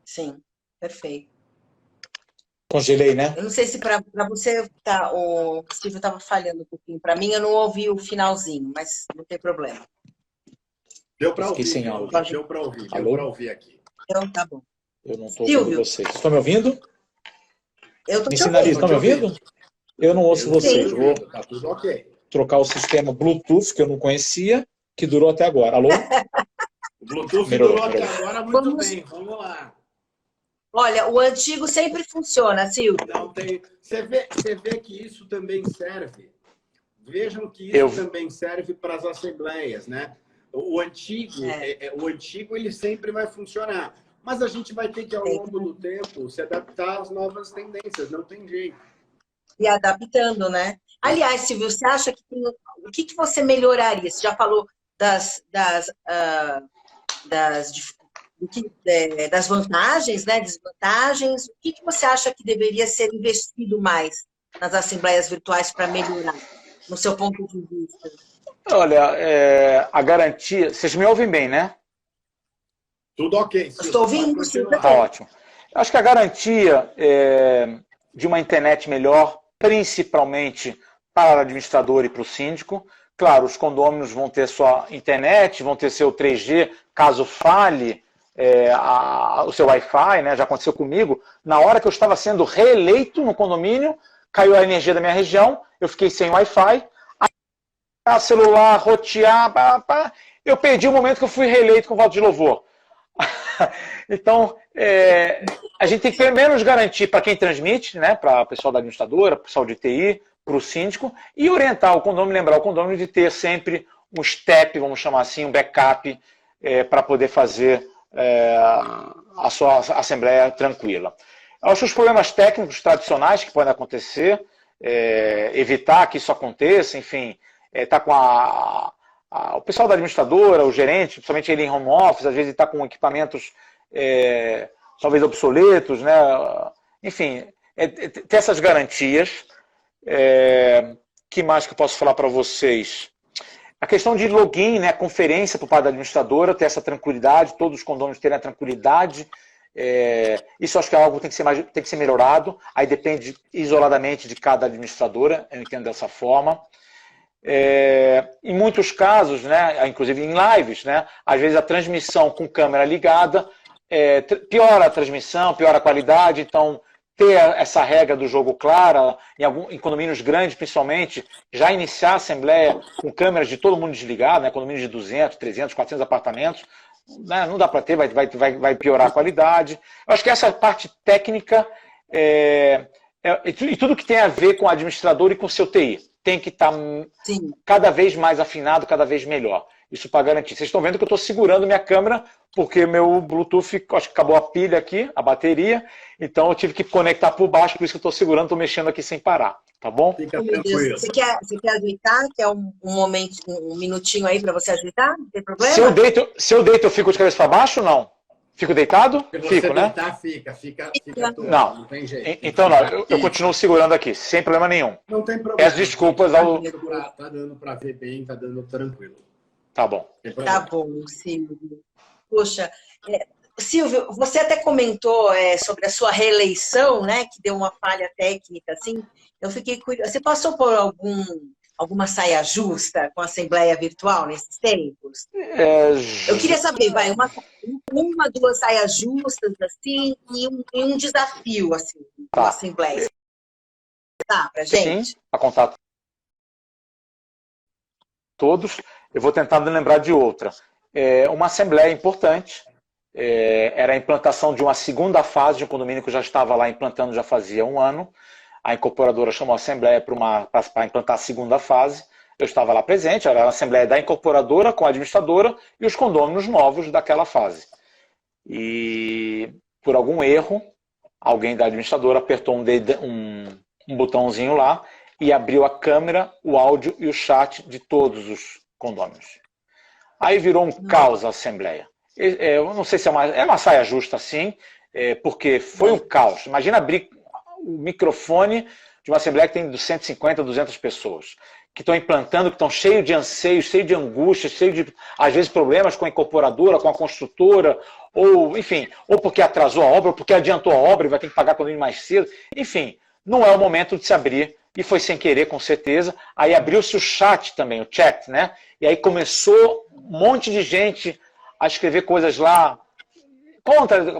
sim, perfeito. Congelei, né? Eu não sei se para você o Silvio estava falhando um pouquinho. Para mim, eu não ouvi o finalzinho, mas não tem problema. Deu para Fiquei ouvir, sem áudio. deu para ouvir, Alô? deu para ouvir aqui. Então, tá bom. Eu não estou ouvindo Silvio, vocês. Estão me ouvindo? eu estou Me te sinalizam, ouvindo. estão me ouvindo? Eu não ouço Eu estou vocês. te Vou ouvindo, tá tudo ok. trocar o sistema Bluetooth, que eu não conhecia, que durou até agora. Alô? O Bluetooth Melhorou, durou até melhorou. agora muito Vamos- bem, vamos lá. Olha, o antigo sempre funciona, Silvio. Não tem... Você vê que isso também serve. Vejam que isso Eu- também serve para as assembleias, né? O antigo, o antigo ele sempre vai funcionar. Mas a gente vai ter que, ao longo do tempo, se adaptar às novas tendências. Não tem jeito. E adaptando, né? Aliás, Silvio, você acha que o que você melhoraria? Você já falou das vantagens, né? Desvantagens. O que você acha que deveria ser investido mais nas assembleias virtuais para melhorar, no seu ponto de vista? Olha, a garantia... Vocês me ouvem bem, né? Tudo ok. Estou ouvindo, Pode sim. continuar. Tá ótimo. Eu acho que a garantia de uma internet melhor, principalmente para o administrador e para o síndico. Claro, os condôminos vão ter sua internet, vão ter seu 3G, caso falhe o seu Wi-Fi, né? Já aconteceu comigo. Na hora que eu estava sendo reeleito no condomínio, caiu a energia da minha região, eu fiquei sem Wi-Fi, a celular, rotear, eu perdi o momento que eu fui reeleito com voto de louvor. Então, a gente tem que pelo menos garantir para quem transmite, né, para o pessoal da administradora, para o pessoal de TI, para o síndico, e orientar o condomínio, lembrar o condomínio de ter sempre um step, vamos chamar assim, um backup, para poder fazer a sua assembleia tranquila. Eu acho que os problemas técnicos tradicionais que podem acontecer, evitar que isso aconteça, enfim, tá com o pessoal da administradora, o gerente, principalmente ele em home office, às vezes está com equipamentos talvez obsoletos, né? Enfim, ter essas garantias. Que mais que eu posso falar para vocês? A questão de login, né? Conferência por parte da administradora, ter essa tranquilidade, todos os condôminos terem a tranquilidade. Isso acho que é algo que tem que ser melhorado. Aí depende isoladamente de cada administradora, eu entendo dessa forma. Em muitos casos, né, inclusive em lives, né, às vezes a transmissão com câmera ligada piora a transmissão, piora a qualidade. Então, ter essa regra do jogo clara, em condomínios grandes principalmente, já iniciar a assembleia com câmeras de todo mundo desligado, né, condomínios de 200, 300, 400 apartamentos, né, não dá para ter, vai piorar a qualidade. Eu acho que essa parte técnica e tudo que tem a ver com o administrador e com o seu TI tem que estar cada vez mais afinado, cada vez melhor. Isso para garantir. Vocês estão vendo que eu estou segurando minha câmera, porque meu Bluetooth, acho que acabou a pilha aqui, a bateria, então eu tive que conectar por baixo, por isso que eu estou segurando, estou mexendo aqui sem parar, tá bom? Fica tranquilo. Você quer ajeitar? Quer um momento, um minutinho aí para você ajeitar? Não tem problema? Se eu deito, eu fico de cabeça para baixo ou não? Fico deitado? Se você Fico, né? deitar, fica tudo. Não tem jeito. Então não, eu continuo segurando aqui, sem problema nenhum. Não tem problema. Peço desculpas ao... Tá dando para ver bem, tá dando tranquilo. Tá bom. Tá bom, Silvio. Poxa, Silvio, você até comentou sobre a sua reeleição, né? Que deu uma falha técnica, assim. Eu fiquei curiosa. Você passou por alguma saia justa com a Assembleia Virtual nesses tempos? Eu queria saber, uma, duas saias justas, assim, e um desafio, assim, com a Assembleia. Tá, pra gente? Sim, a contato todos. Eu vou tentar lembrar de outra. Uma assembleia importante, era a implantação de uma segunda fase de um condomínio que eu já estava lá implantando já fazia um ano. A incorporadora chamou a assembleia para implantar a segunda fase. Eu estava lá presente, era a assembleia da incorporadora com a administradora e os condôminos novos daquela fase. E por algum erro, alguém da administradora apertou um botãozinho lá e abriu a câmera, o áudio e o chat de todos os condôminos. Aí virou um caos a assembleia. Eu não sei se é uma saia justa assim, porque foi um caos. Imagina abrir o microfone de uma assembleia que tem 150, 200 pessoas, que estão implantando, que estão cheios de anseios, cheios de angústia, cheios de, às vezes, problemas com a incorporadora, com a construtora, ou, enfim, ou porque atrasou a obra, ou porque adiantou a obra e vai ter que pagar condomínio mais cedo. Enfim, não é o momento de se abrir, e foi sem querer, com certeza. Aí abriu-se o chat também, o chat, né? E aí começou um monte de gente a escrever coisas lá,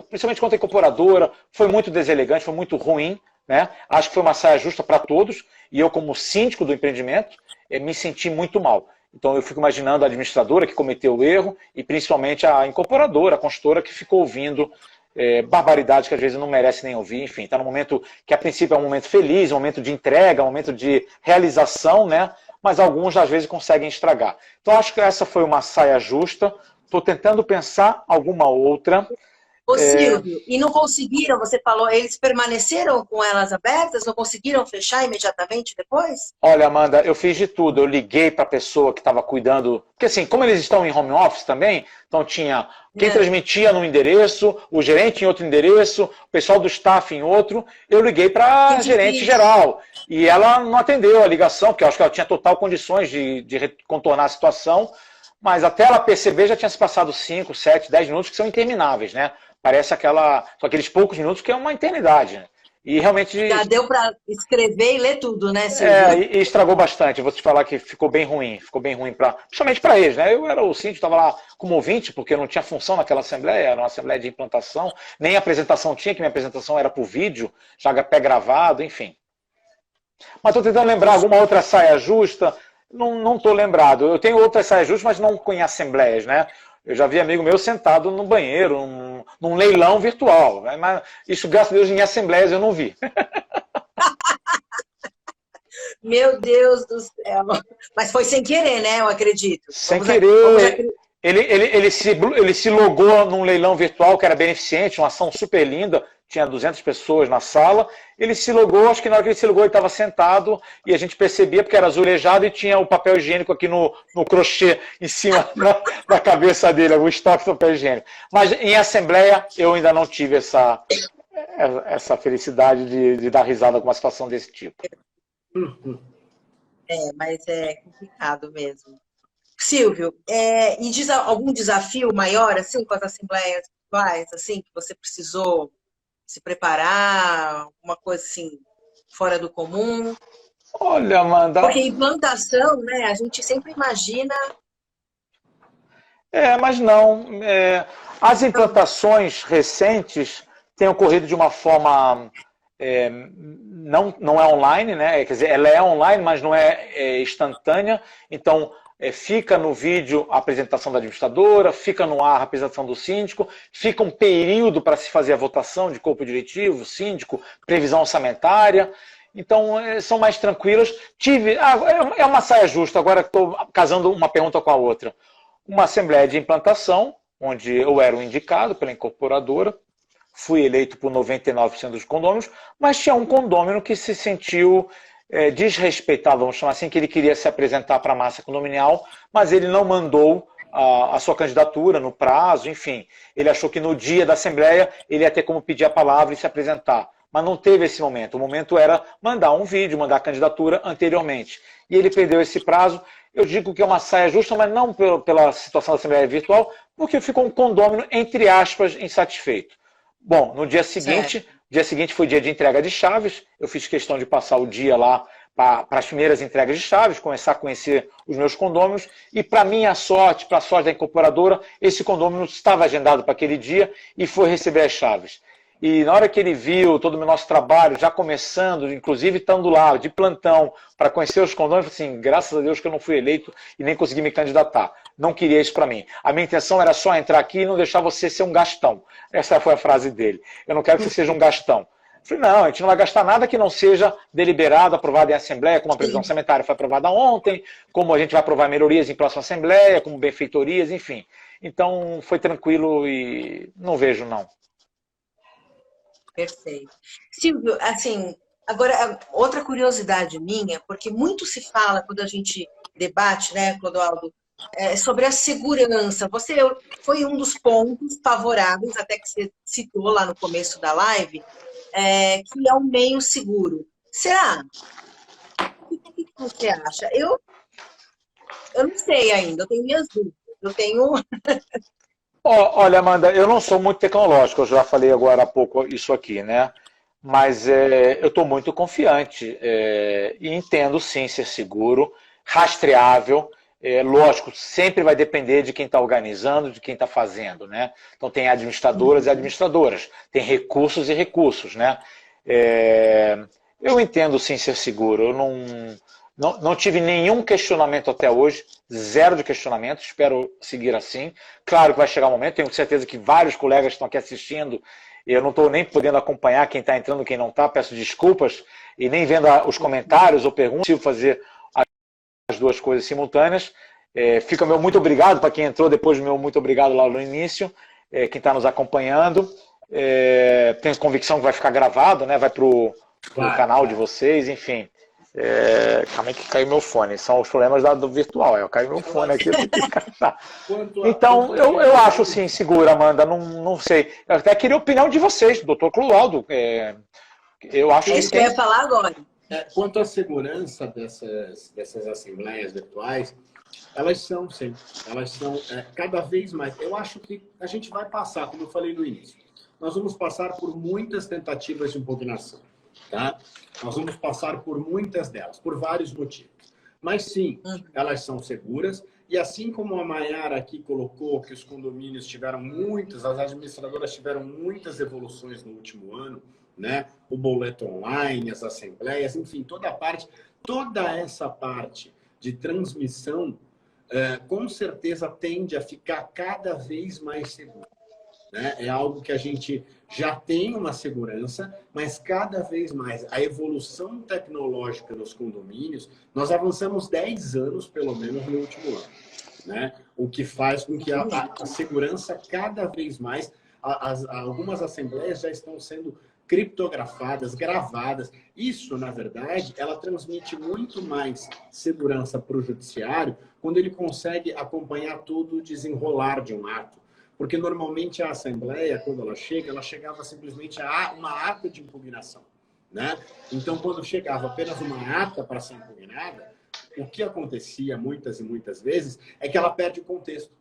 principalmente contra a incorporadora. Foi muito deselegante, foi muito ruim, né? Acho que foi uma saia justa para todos, e eu, como síndico do empreendimento, me senti muito mal. Então eu fico imaginando a administradora que cometeu o erro, e principalmente a incorporadora, a construtora, que ficou ouvindo barbaridades que às vezes não merece nem ouvir. Enfim, está num momento que a princípio é um momento feliz, um momento de entrega, um momento de realização, né? Mas alguns às vezes conseguem estragar. Então acho que essa foi uma saia justa. Estou tentando pensar alguma outra. Ô Silvio, e não conseguiram, você falou, eles permaneceram com elas abertas, não conseguiram fechar imediatamente depois? Olha, Amanda, eu fiz de tudo. Eu liguei para a pessoa que estava cuidando, porque assim, como eles estão em home office também, então tinha quem transmitia num endereço, o gerente em outro endereço, o pessoal do staff em outro. Eu liguei para a gerente geral e ela não atendeu a ligação, porque eu acho que ela tinha total condições de contornar a situação, mas até ela perceber já tinha se passado 5, 7, 10 minutos que são intermináveis, né? Parece só aqueles poucos minutos que é uma eternidade, né? E realmente... Já deu para escrever e ler tudo, né, Silvio? E estragou bastante. Eu vou te falar que ficou bem ruim, principalmente para eles, né? Eu era o síndico, estava lá como ouvinte, porque não tinha função naquela assembleia, era uma assembleia de implantação, nem apresentação tinha, que minha apresentação era por vídeo, já pré-gravado, enfim. Mas estou tentando lembrar alguma outra saia justa, não estou lembrado. Eu tenho outras saias justas, mas não em assembleias, né? Eu já vi amigo meu sentado no banheiro, num leilão virtual. Né? Mas isso, graças a Deus, em assembleias eu não vi. Meu Deus do céu. Mas foi sem querer, né? Eu acredito. Sem querer. Ele se logou num leilão virtual que era beneficente, uma ação super linda. Tinha 200 pessoas na sala. Ele se logou, acho que na hora que ele se logou ele estava sentado e a gente percebia porque era azulejado e tinha o papel higiênico aqui no crochê em cima da cabeça dele, o estoque do papel higiênico. Mas em assembleia eu ainda não tive essa felicidade de dar risada com uma situação desse tipo. Mas é complicado mesmo. Silvio, e diz algum desafio maior assim, com as assembleias virtuais, assim, que você precisou se preparar, uma coisa assim, fora do comum? Olha, Amanda... Porque implantação, né, a gente sempre imagina... Mas não. As implantações recentes têm ocorrido de uma forma... não é online, né? Quer dizer, ela é online, mas não é instantânea. Então... fica no vídeo a apresentação da administradora, fica no ar a apresentação do síndico, fica um período para se fazer a votação de corpo diretivo, síndico, previsão orçamentária. Então, são mais tranquilas. É uma saia justa, agora estou casando uma pergunta com a outra. Uma assembleia de implantação, onde eu era o indicado pela incorporadora, fui eleito por 99% dos condôminos, mas tinha um condômino que se sentiu... desrespeitado, vamos chamar assim, que ele queria se apresentar para a massa condominial, mas ele não mandou a sua candidatura no prazo, enfim. Ele achou que no dia da Assembleia ele ia ter como pedir a palavra e se apresentar. Mas não teve esse momento. O momento era mandar um vídeo, mandar a candidatura anteriormente. E ele perdeu esse prazo. Eu digo que é uma saia justa, mas não pela situação da Assembleia virtual, porque ficou um condômino, entre aspas, insatisfeito. Bom, no dia seguinte... Certo. Dia seguinte foi dia de entrega de chaves, eu fiz questão de passar o dia lá para as primeiras entregas de chaves, começar a conhecer os meus condôminos, e para minha sorte, para a sorte da incorporadora, esse condômino estava agendado para aquele dia e foi receber as chaves. E na hora que ele viu todo o nosso trabalho, já começando, inclusive estando lá, de plantão, para conhecer os condôminos, assim, graças a Deus que eu não fui eleito e nem consegui me candidatar. Não queria isso para mim. A minha intenção era só entrar aqui e não deixar você ser um gastão. Essa foi a frase dele. Eu não quero que você seja um gastão. Eu falei, não, a gente não vai gastar nada que não seja deliberado, aprovado em Assembleia, como a previsão orçamentária foi aprovada ontem, como a gente vai aprovar melhorias em próxima Assembleia, como benfeitorias, enfim. Então, foi tranquilo e não vejo, não. Perfeito. Silvio, assim, agora, outra curiosidade minha, porque muito se fala quando a gente debate, né, Clodoaldo, sobre a segurança. Você foi um dos pontos favoráveis, até que você citou lá no começo da live, que é um meio seguro. Será? O que você acha? Eu não sei ainda, eu tenho minhas dúvidas. Eu tenho. Olha, Amanda, eu não sou muito tecnológico, eu já falei agora há pouco isso aqui, né? Mas eu estou muito confiante e entendo sim ser seguro, rastreável. Lógico, sempre vai depender de quem está organizando, de quem está fazendo, né? Então tem administradoras e administradoras, tem recursos e recursos, né? Eu entendo sim ser seguro, eu não tive nenhum questionamento até hoje, zero de questionamento, espero seguir assim. Claro que vai chegar um momento, tenho certeza que vários colegas estão aqui assistindo, eu não estou nem podendo acompanhar quem está entrando, quem não está, peço desculpas, e nem vendo os comentários ou perguntas, se fazer as duas coisas simultâneas. Fica meu muito obrigado para quem entrou, depois do meu muito obrigado lá no início, quem está nos acompanhando. Tenho convicção que vai ficar gravado, né? Vai para o canal de vocês, enfim. Calma aí que caiu meu fone. São os problemas do virtual. Caiu meu fone aqui. Então, eu acho sim seguro, Amanda. Não sei. Eu até queria a opinião de vocês, doutor Clodoaldo. Eu acho É isso que eu ia falar agora. Quanto à segurança dessas assembleias virtuais, elas são cada vez mais. Eu acho que a gente vai passar, como eu falei no início, nós vamos passar por muitas tentativas de impugnação. Tá? Nós vamos passar por muitas delas, por vários motivos. Mas sim, elas são seguras. E assim como a Mayara aqui colocou que os condomínios tiveram as administradoras tiveram muitas evoluções no último ano, né? O boleto online, as assembleias, enfim, toda essa parte de transmissão, com certeza tende a ficar cada vez mais segura. Né? É algo que a gente já tem uma segurança, mas cada vez mais a evolução tecnológica nos condomínios, nós avançamos 10 anos, pelo menos, no último ano. Né? O que faz com que a segurança cada vez mais... algumas assembleias já estão sendo criptografadas, gravadas. Isso, na verdade, ela transmite muito mais segurança para o judiciário quando ele consegue acompanhar todo o desenrolar de um ato. Porque, normalmente, a Assembleia, quando ela chegava simplesmente a uma ata de impugnação. Né? Então, quando chegava apenas uma ata para ser impugnada, o que acontecia muitas e muitas vezes é que ela perde o contexto.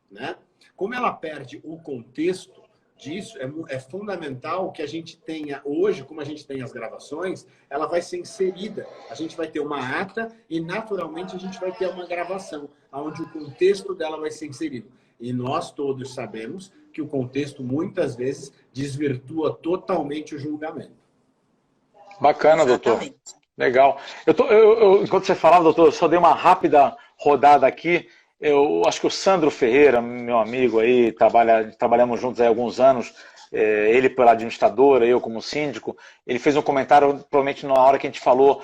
Né? Como ela perde o contexto disso, é fundamental que a gente tenha, hoje, como a gente tem as gravações, ela vai ser inserida. A gente vai ter uma ata e, naturalmente, a gente vai ter uma gravação, onde o contexto dela vai ser inserido. E nós todos sabemos que o contexto, muitas vezes, desvirtua totalmente o julgamento. Bacana, doutor. Legal. Enquanto você falava, doutor, eu só dei uma rápida rodada aqui. Eu acho que o Sandro Ferreira, meu amigo aí, trabalhamos juntos há alguns anos, ele pela administradora, eu como síndico, ele fez um comentário, provavelmente na hora que a gente falou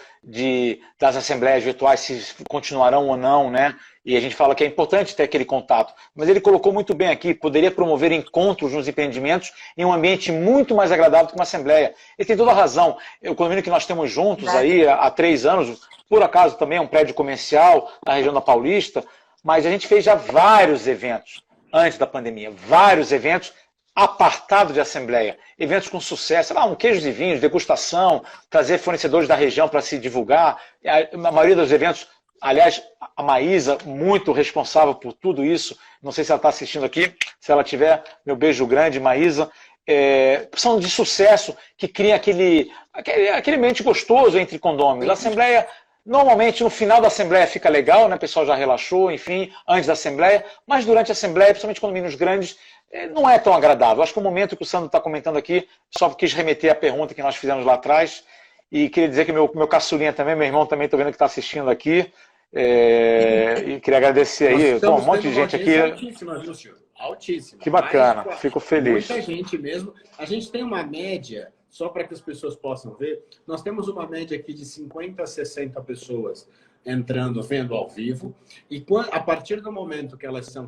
das assembleias virtuais, se continuarão ou não, né? E a gente fala que é importante ter aquele contato. Mas ele colocou muito bem aqui, poderia promover encontros nos empreendimentos em um ambiente muito mais agradável que uma assembleia. Ele tem toda a razão. O condomínio que nós temos juntos aí há 3 anos, por acaso também é um prédio comercial na região da Paulista, mas a gente fez já vários eventos antes da pandemia, vários eventos apartado de assembleia, eventos com sucesso, queijos e vinhos, degustação, trazer fornecedores da região para se divulgar. A maioria dos eventos, aliás, a Maísa, muito responsável por tudo isso, não sei se ela está assistindo aqui, se ela tiver, meu beijo grande, Maísa, são de sucesso, que cria aquele ambiente gostoso entre condôminos. A assembleia, normalmente no final da assembleia fica legal, né? O pessoal já relaxou, enfim, antes da assembleia, mas durante a assembleia, principalmente condomínios grandes, não é tão agradável. Acho que o momento que o Sandro está comentando aqui, só quis remeter à pergunta que nós fizemos lá atrás, e queria dizer que meu caçulinha também, meu irmão também, estou vendo que está assistindo aqui, e queria agradecer aí, um monte de gente aqui. Altíssima, viu, senhor? Altíssima. Que bacana, fico feliz. Muita gente mesmo. A gente tem uma média, só para que as pessoas possam ver, nós temos uma média aqui de 50 a 60 pessoas entrando, vendo ao vivo, e a partir do momento que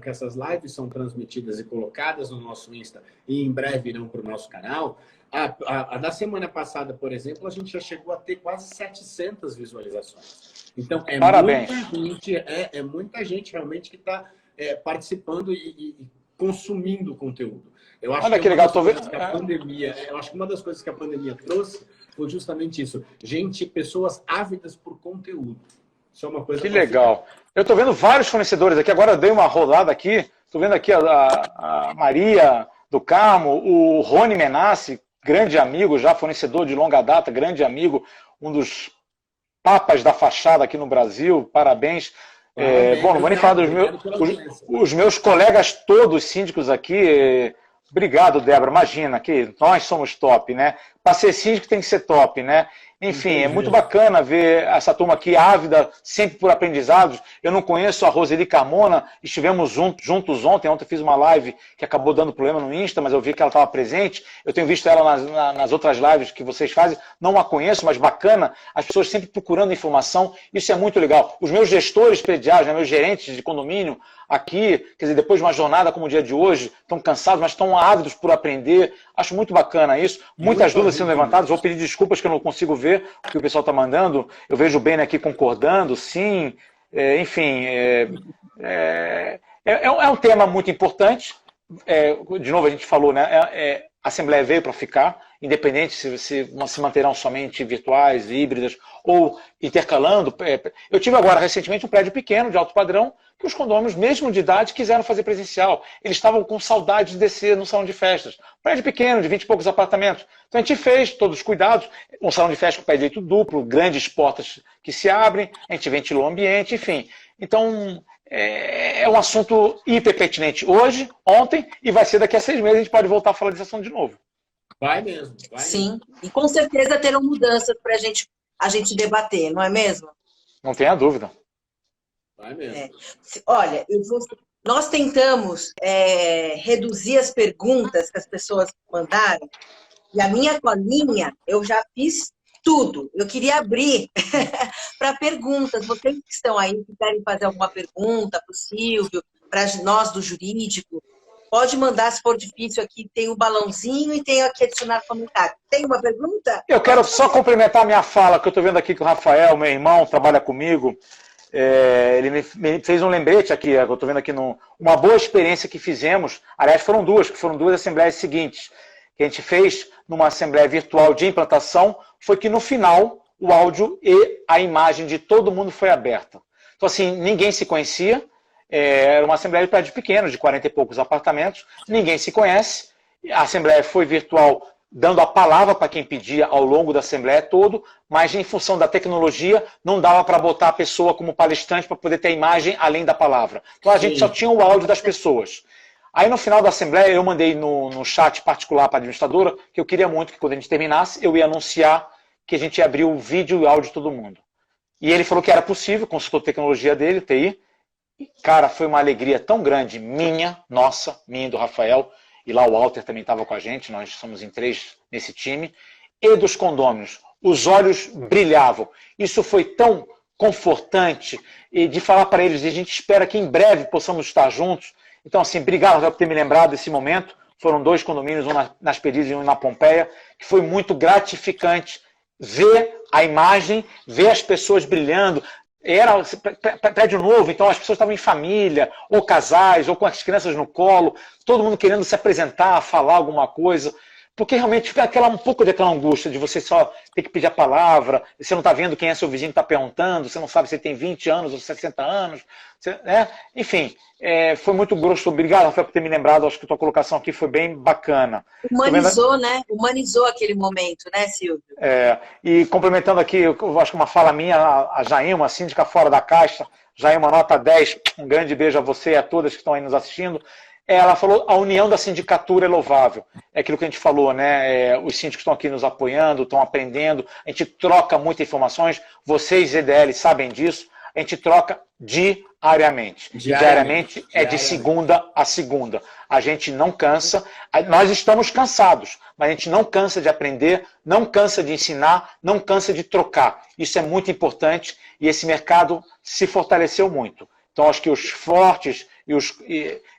essas lives são transmitidas e colocadas no nosso Insta, e em breve irão para o nosso canal, a da semana passada, por exemplo, a gente já chegou a ter quase 700 visualizações. Então, Parabéns. muita gente realmente que está participando e consumindo conteúdo. Eu acho Olha que que legal, tô vendo. Eu acho que uma das coisas que a pandemia trouxe foi justamente isso. Pessoas ávidas por conteúdo. Isso é uma coisa Que legal. Eu estou vendo vários fornecedores aqui. Agora eu dei uma rodada aqui. Estou vendo aqui a Maria do Carmo, o Rony Menassi, grande amigo, já fornecedor de longa data, grande amigo, um dos papas da fachada aqui no Brasil. Parabéns. Bom, não vou nem falar dos os meus colegas todos síndicos aqui. Obrigado, Débora. Imagina que nós somos top, né? Para ser síndico tem que ser top, né? Enfim, é muito bacana ver essa turma aqui ávida, sempre por aprendizados. Eu não conheço a Roseli Carmona, estivemos juntos ontem. Ontem eu fiz uma live que acabou dando problema no Insta, mas eu vi que ela estava presente. Eu tenho visto ela nas outras lives que vocês fazem. Não a conheço, mas bacana. As pessoas sempre procurando informação. Isso é muito legal. Os meus gestores prediais, né, meus gerentes de condomínio aqui, quer dizer, depois de uma jornada como o dia de hoje, estão cansados, mas estão ávidos por aprender. Acho muito bacana isso. Muitas dúvidas sendo levantadas. Vou pedir desculpas que eu não consigo ver o que o pessoal está mandando. Eu vejo o Ben aqui concordando, sim. Enfim, é um tema muito importante. De novo, a gente falou, né? A Assembleia veio para ficar, independente se manterão somente virtuais, híbridas ou intercalando. Eu tive agora, recentemente, um prédio pequeno, de alto padrão, que os condôminos, mesmo de idade, quiseram fazer presencial. Eles estavam com saudade de descer no salão de festas. Um prédio pequeno, de 20 e poucos apartamentos. Então a gente fez todos os cuidados, um salão de festa com pé direito duplo, grandes portas que se abrem, a gente ventilou o ambiente, enfim. Então, é um assunto hiper pertinente hoje, ontem, e vai ser daqui a 6 meses, a gente pode voltar a falar desse assunto de novo. Vai mesmo. Sim, e com certeza terão mudanças para a gente debater, não é mesmo? Não tenha dúvida. Vai mesmo. Olha, nós tentamos reduzir as perguntas que as pessoas mandaram, e a minha colinha, eu já fiz tudo. Eu queria abrir para perguntas. Vocês que estão aí, que querem fazer alguma pergunta para o Silvio, para nós do jurídico, pode mandar, se for difícil aqui, tem o balãozinho e tem aqui adicionar comentário. Tem uma pergunta? Eu quero só complementar a minha fala, que eu estou vendo aqui que o Rafael, meu irmão, trabalha comigo. Ele me fez um lembrete aqui, eu estou vendo aqui, uma boa experiência que fizemos. Aliás, foram duas assembleias seguintes, que a gente fez numa assembleia virtual de implantação, foi que no final o áudio e a imagem de todo mundo foi aberta. Então, assim, ninguém se conhecia, era uma assembleia de prédio pequeno, de 40 e poucos apartamentos, ninguém se conhece, a assembleia foi virtual, dando a palavra para quem pedia ao longo da assembleia todo, mas em função da tecnologia, não dava para botar a pessoa como palestrante para poder ter a imagem além da palavra. Então, a gente só tinha o áudio das pessoas. Aí, no final da assembleia, eu mandei no chat particular para a administradora que eu queria muito que, quando a gente terminasse, eu ia anunciar que a gente ia abrir o vídeo e o áudio de todo mundo. E ele falou que era possível, consultou a tecnologia dele, TI. E, cara, foi uma alegria tão grande, minha e do Rafael, e lá o Walter também estava com a gente, nós somos em 3 nesse time, e dos condôminos. Os olhos brilhavam. Isso foi tão confortante, e de falar para eles, e a gente espera que em breve possamos estar juntos. Então, assim, obrigado por ter me lembrado desse momento. Foram 2 condomínios, um nas Perdizes e um na Pompeia, que foi muito gratificante ver a imagem, ver as pessoas brilhando. Era prédio novo, então as pessoas estavam em família, ou casais, ou com as crianças no colo, todo mundo querendo se apresentar, falar alguma coisa. Porque realmente fica um pouco daquela angústia de você só ter que pedir a palavra, você não está vendo quem é seu vizinho que está perguntando, você não sabe se ele tem 20 anos ou 60 anos. Enfim, foi muito grosso. Obrigado, Rafael, por ter me lembrado. Acho que a tua colocação aqui foi bem bacana. Humanizou, né? Humanizou aquele momento, né, Silvio? E complementando aqui, eu acho que uma fala minha, a Jailma, síndica fora da caixa, Jailma nota 10, um grande beijo a você e a todas que estão aí nos assistindo. Ela falou, a união da sindicatura é louvável. É aquilo que a gente falou, né? Os síndicos estão aqui nos apoiando, estão aprendendo, a gente troca muitas informações, vocês, ZDL, sabem disso, a gente troca diariamente. Diariamente é de segunda a segunda. A gente não cansa, nós estamos cansados, mas a gente não cansa de aprender, não cansa de ensinar, não cansa de trocar. Isso é muito importante e esse mercado se fortaleceu muito. Então, acho que os fortes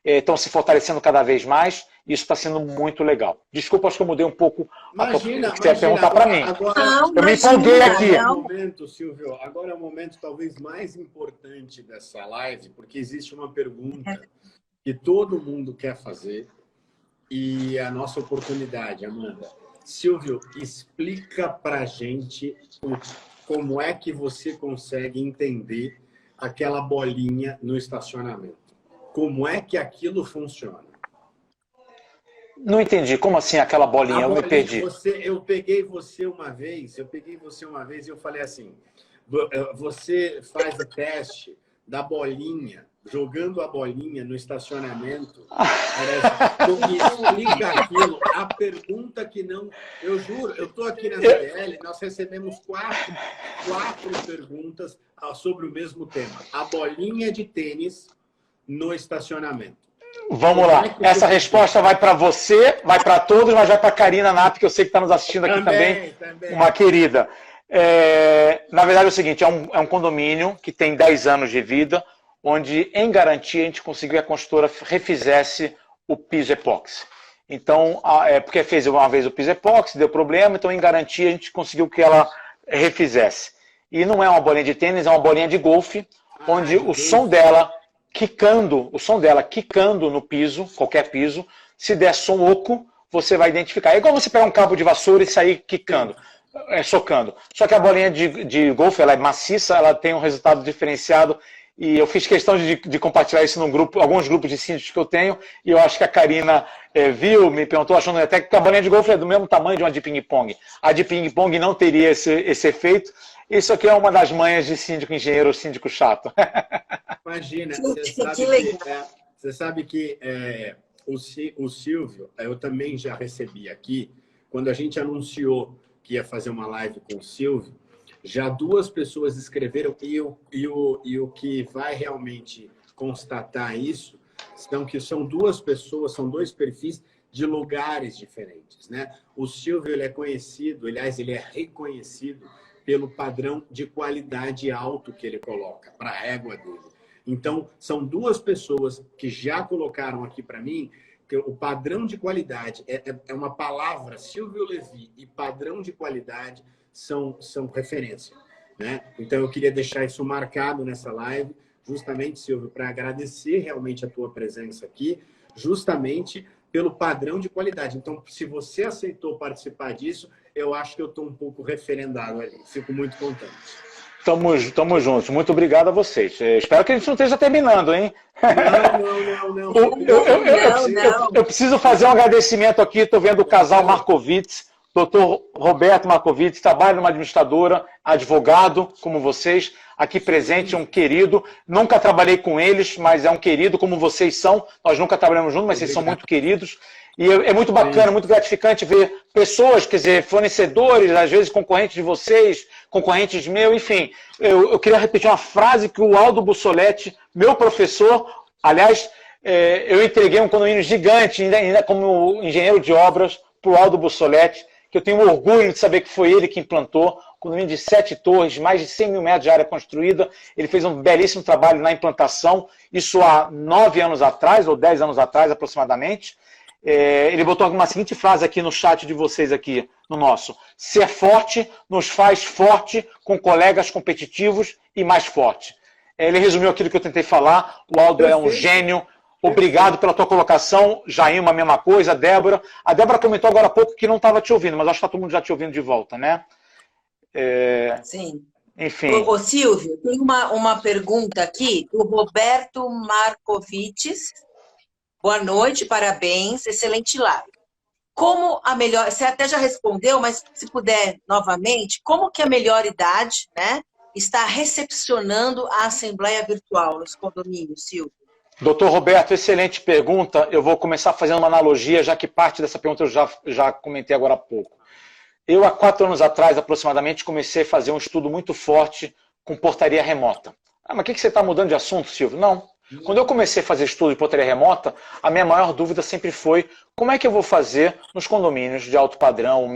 estão se fortalecendo cada vez mais. Isso está sendo muito legal. Desculpa, acho que eu mudei um pouco o que você ia perguntar para mim. Eu me empolguei aqui. Silvio, agora é o momento talvez mais importante dessa live, porque existe uma pergunta que todo mundo quer fazer e a nossa oportunidade, Amanda. Silvio, explica pra gente como é que você consegue entender aquela bolinha no estacionamento. Como é que aquilo funciona? Não entendi. Como assim aquela bolinha? Eu me perdi. Eu peguei você uma vez e eu falei assim, você faz o teste da bolinha, jogando a bolinha no estacionamento. Explica aquilo. A pergunta que não... Eu juro, eu estou aqui na CDL, nós recebemos quatro perguntas sobre o mesmo tema. A bolinha de tênis no estacionamento. Vamos lá. Essa resposta vai para você, vai para todos, mas vai para a Karina Napp, que eu sei que está nos assistindo aqui também. Uma querida. Na verdade é o seguinte, é um condomínio que tem 10 anos de vida, onde, em garantia, a gente conseguiu que a construtora refizesse o piso epóxi. Então, porque fez uma vez o piso epóxi, deu problema, então, em garantia, a gente conseguiu que ela refizesse. E não é uma bolinha de tênis, é uma bolinha de golfe, onde o som dela quicando no piso, qualquer piso, se der som oco, você vai identificar. É igual você pegar um cabo de vassoura e sair quicando, socando. Só que a bolinha de golfe, ela é maciça, ela tem um resultado diferenciado. E eu fiz questão de compartilhar isso num grupo, alguns grupos de síndicos que eu tenho, e eu acho que a Karina viu, me perguntou, achando até que a bolinha de golfe é do mesmo tamanho de uma de ping-pong. A de ping-pong não teria esse efeito. Isso aqui é uma das manhas de síndico engenheiro, síndico chato. Imagina, você sabe que o Silvio, eu também já recebi aqui, quando a gente anunciou que ia fazer uma live com o Silvio, já 2 pessoas escreveram, e o que vai realmente constatar isso são 2 pessoas, são 2 perfis de lugares diferentes, né? O Silvio, ele é conhecido, aliás, ele é reconhecido pelo padrão de qualidade alto que ele coloca para a régua dele. Então, são 2 pessoas que já colocaram aqui para mim que o padrão de qualidade é uma palavra, Silvio Levi, e padrão de qualidade são referência, né? Então, eu queria deixar isso marcado nessa live, justamente, Silvio, para agradecer realmente a tua presença aqui, justamente pelo padrão de qualidade. Então, se você aceitou participar disso, eu acho que eu estou um pouco referendado ali. Fico muito contente. Tamo juntos. Muito obrigado a vocês. Espero que a gente não esteja terminando, hein? Não. Eu preciso fazer um agradecimento aqui. Estou vendo o casal Markovits, Dr. Roberto Markovits, trabalha numa administradora, advogado, como vocês, aqui presente, um querido. Nunca trabalhei com eles, mas é um querido, como vocês são. Nós nunca trabalhamos juntos, mas vocês são muito queridos. E é muito bacana, muito gratificante ver pessoas, quer dizer, fornecedores, às vezes concorrentes de vocês, concorrentes meus, enfim. Eu queria repetir uma frase que o Aldo Bussoletti, meu professor, aliás, eu entreguei um condomínio gigante, ainda como engenheiro de obras, para o Aldo Bussoletti, que eu tenho orgulho de saber que foi ele que implantou, condomínio de 7 torres, mais de 100 mil metros de área construída. Ele fez um belíssimo trabalho na implantação, isso há 9 anos atrás, ou 10 anos atrás aproximadamente. Ele botou uma seguinte frase aqui no chat de vocês aqui, no nosso: ser forte nos faz forte com colegas competitivos e mais forte. Ele resumiu aquilo que eu tentei falar. O Aldo é um gênio. Obrigado pela tua colocação. Jailma, a mesma coisa. Débora. A Débora comentou agora há pouco que não estava te ouvindo, mas acho que está todo mundo já te ouvindo de volta, né? Sim. Enfim. Ô, Silvio, tem uma pergunta aqui do Roberto Markovits. Boa noite, parabéns, excelente live. Como a melhor, você até já respondeu, mas se puder novamente, como que a melhor idade, né, está recepcionando a Assembleia Virtual nos condomínios, Silvio? Doutor Roberto, excelente pergunta. Eu vou começar fazendo uma analogia, já que parte dessa pergunta eu já comentei agora há pouco. Eu, há 4 anos atrás, aproximadamente, comecei a fazer um estudo muito forte com portaria remota. Mas o que você está mudando de assunto, Silvio? Não. Quando eu comecei a fazer estudo de portaria remota, a minha maior dúvida sempre foi como é que eu vou fazer nos condomínios de alto padrão,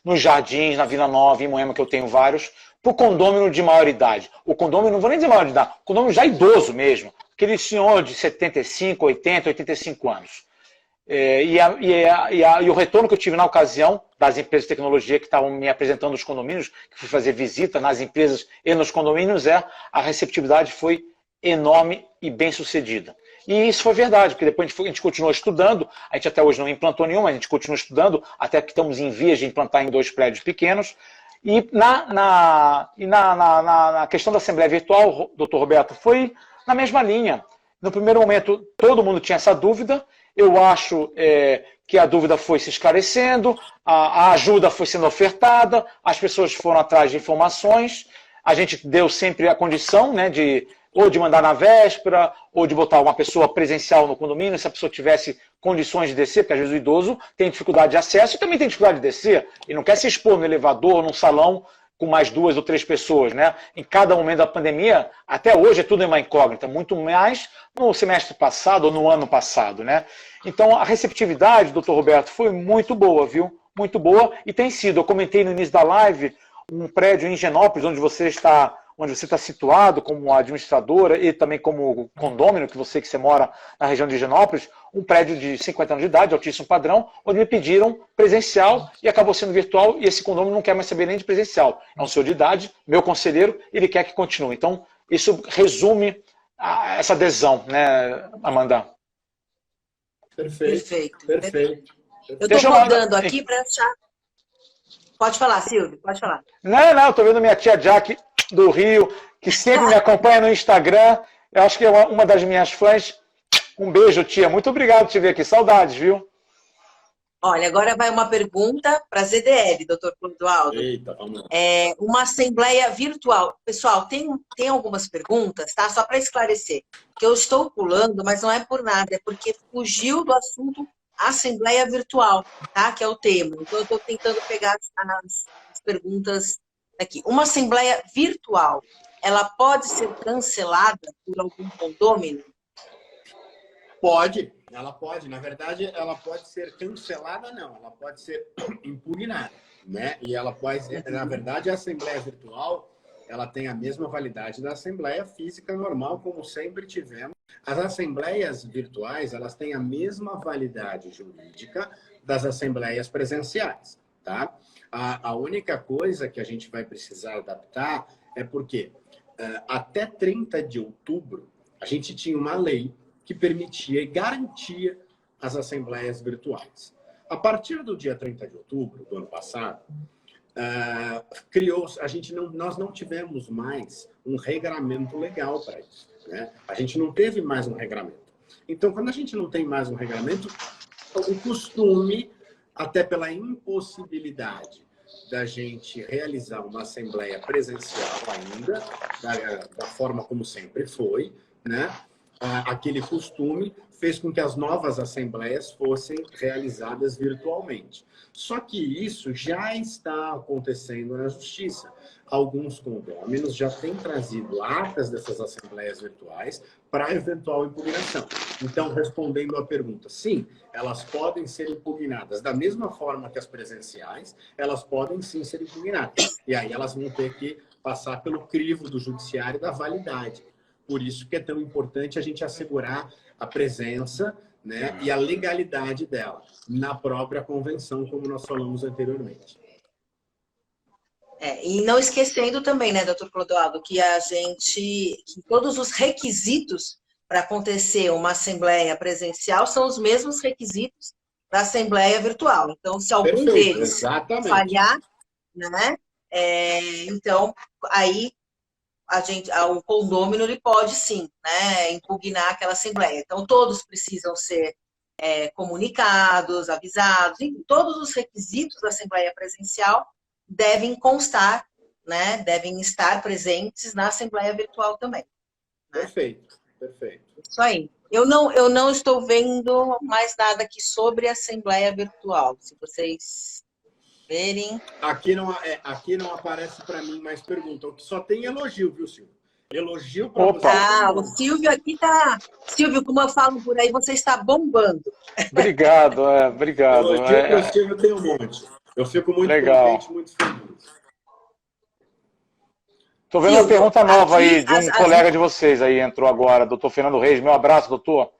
nos jardins, na Vila Nova, em Moema, que eu tenho vários, para o condômino de maior idade. O condômino, não vou nem dizer maior idade, o condômino já idoso mesmo, aquele senhor de 75, 80, 85 anos. E o retorno que eu tive na ocasião das empresas de tecnologia que estavam me apresentando os condomínios, que fui fazer visita nas empresas e nos condomínios, a receptividade foi enorme e bem sucedida. E isso foi verdade, porque depois a gente continuou estudando, a gente até hoje não implantou nenhuma, a gente continua estudando, até que estamos em vias de implantar em 2 prédios pequenos. E na questão da Assembleia Virtual, doutor Roberto, foi na mesma linha. No primeiro momento, todo mundo tinha essa dúvida. Eu acho que a dúvida foi se esclarecendo, a ajuda foi sendo ofertada, as pessoas foram atrás de informações. A gente deu sempre a condição, né, ou de mandar na véspera, ou de botar uma pessoa presencial no condomínio, se a pessoa tivesse condições de descer, porque às vezes o idoso tem dificuldade de acesso e também tem dificuldade de descer, e não quer se expor no elevador, num salão com mais 2 ou 3 pessoas, né? Em cada momento da pandemia, até hoje é tudo uma incógnita, muito mais no semestre passado ou no ano passado, né? Então a receptividade, doutor Roberto, foi muito boa, viu? Muito boa, e tem sido. Eu comentei no início da live, um prédio em Higienópolis, onde você está situado como administradora e também como condômino, que você mora na região de Higienópolis, um prédio de 50 anos de idade, altíssimo padrão, onde me pediram presencial e acabou sendo virtual, e esse condômino não quer mais saber nem de presencial. É um senhor de idade, meu conselheiro, ele quer que continue. Então, isso resume essa adesão, né, Amanda? Perfeito. Eu estou rodando aqui para achar... Pode falar, Silvio, pode falar. Não, estou vendo minha tia Jack do Rio, que sempre me acompanha no Instagram. Eu acho que é uma das minhas fãs. Um beijo, tia. Muito obrigado por te ver aqui. Saudades, viu? Olha, agora vai uma pergunta para a ZDL, doutor Clodoaldo. Eita, vamos lá. Uma assembleia virtual. Pessoal, tem algumas perguntas, tá? Só para esclarecer. Que eu estou pulando, mas não é por nada. É porque fugiu do assunto assembleia virtual, tá? Que é o tema. Então, eu estou tentando pegar as perguntas aqui. Uma assembleia virtual, ela pode ser cancelada por algum condômino? Pode, ela pode. Na verdade, ela pode ser cancelada, não. Ela pode ser impugnada, né? E ela pode... Na verdade, a assembleia virtual, ela tem a mesma validade da assembleia física normal, como sempre tivemos. As assembleias virtuais, elas têm a mesma validade jurídica das assembleias presenciais, tá? A única coisa que a gente vai precisar adaptar é porque até 30 de outubro a gente tinha uma lei que permitia e garantia as assembleias virtuais. A partir do dia 30 de outubro do ano passado, nós não tivemos mais um regramento legal para isso, né? A gente não teve mais um regramento. Então, quando a gente não tem mais um regramento, o costume, até pela impossibilidade da gente realizar uma assembleia presencial ainda, da forma como sempre foi, né? Aquele costume fez com que as novas assembleias fossem realizadas virtualmente. Só que isso já está acontecendo na Justiça. Alguns condôminos já têm trazido atas dessas assembleias virtuais para eventual impugnação. Então, respondendo à pergunta, sim, elas podem ser impugnadas. Da mesma forma que as presenciais, elas podem sim ser impugnadas. E aí elas vão ter que passar pelo crivo do judiciário da validade. Por isso que é tão importante a gente assegurar a presença, né, e a legalidade dela na própria convenção, como nós falamos anteriormente. E não esquecendo também, né, doutor Clodoaldo, que que todos os requisitos para acontecer uma assembleia presencial são os mesmos requisitos da assembleia virtual. Então, se algum deles falhar, né, então, aí o condômino ele pode sim, né, impugnar aquela assembleia. Então, todos precisam ser comunicados, avisados, enfim, todos os requisitos da assembleia presencial devem constar, né, devem estar presentes na assembleia virtual também. Né? Perfeito. Isso aí. Eu não estou vendo mais nada aqui sobre a assembleia virtual. Se vocês verem... Aqui não aparece para mim mais pergunta. O que só tem elogio, viu, Silvio? Elogio para você. O Silvio aqui tá... Silvio, como eu falo por aí, você está bombando. Obrigado, obrigado. Elogio para o Silvio tem um monte. Eu fico muito contente, muito feliz. Estou vendo uma pergunta nova aí de um colega de vocês aí, entrou agora, doutor Fernando Reis. Meu abraço, doutor.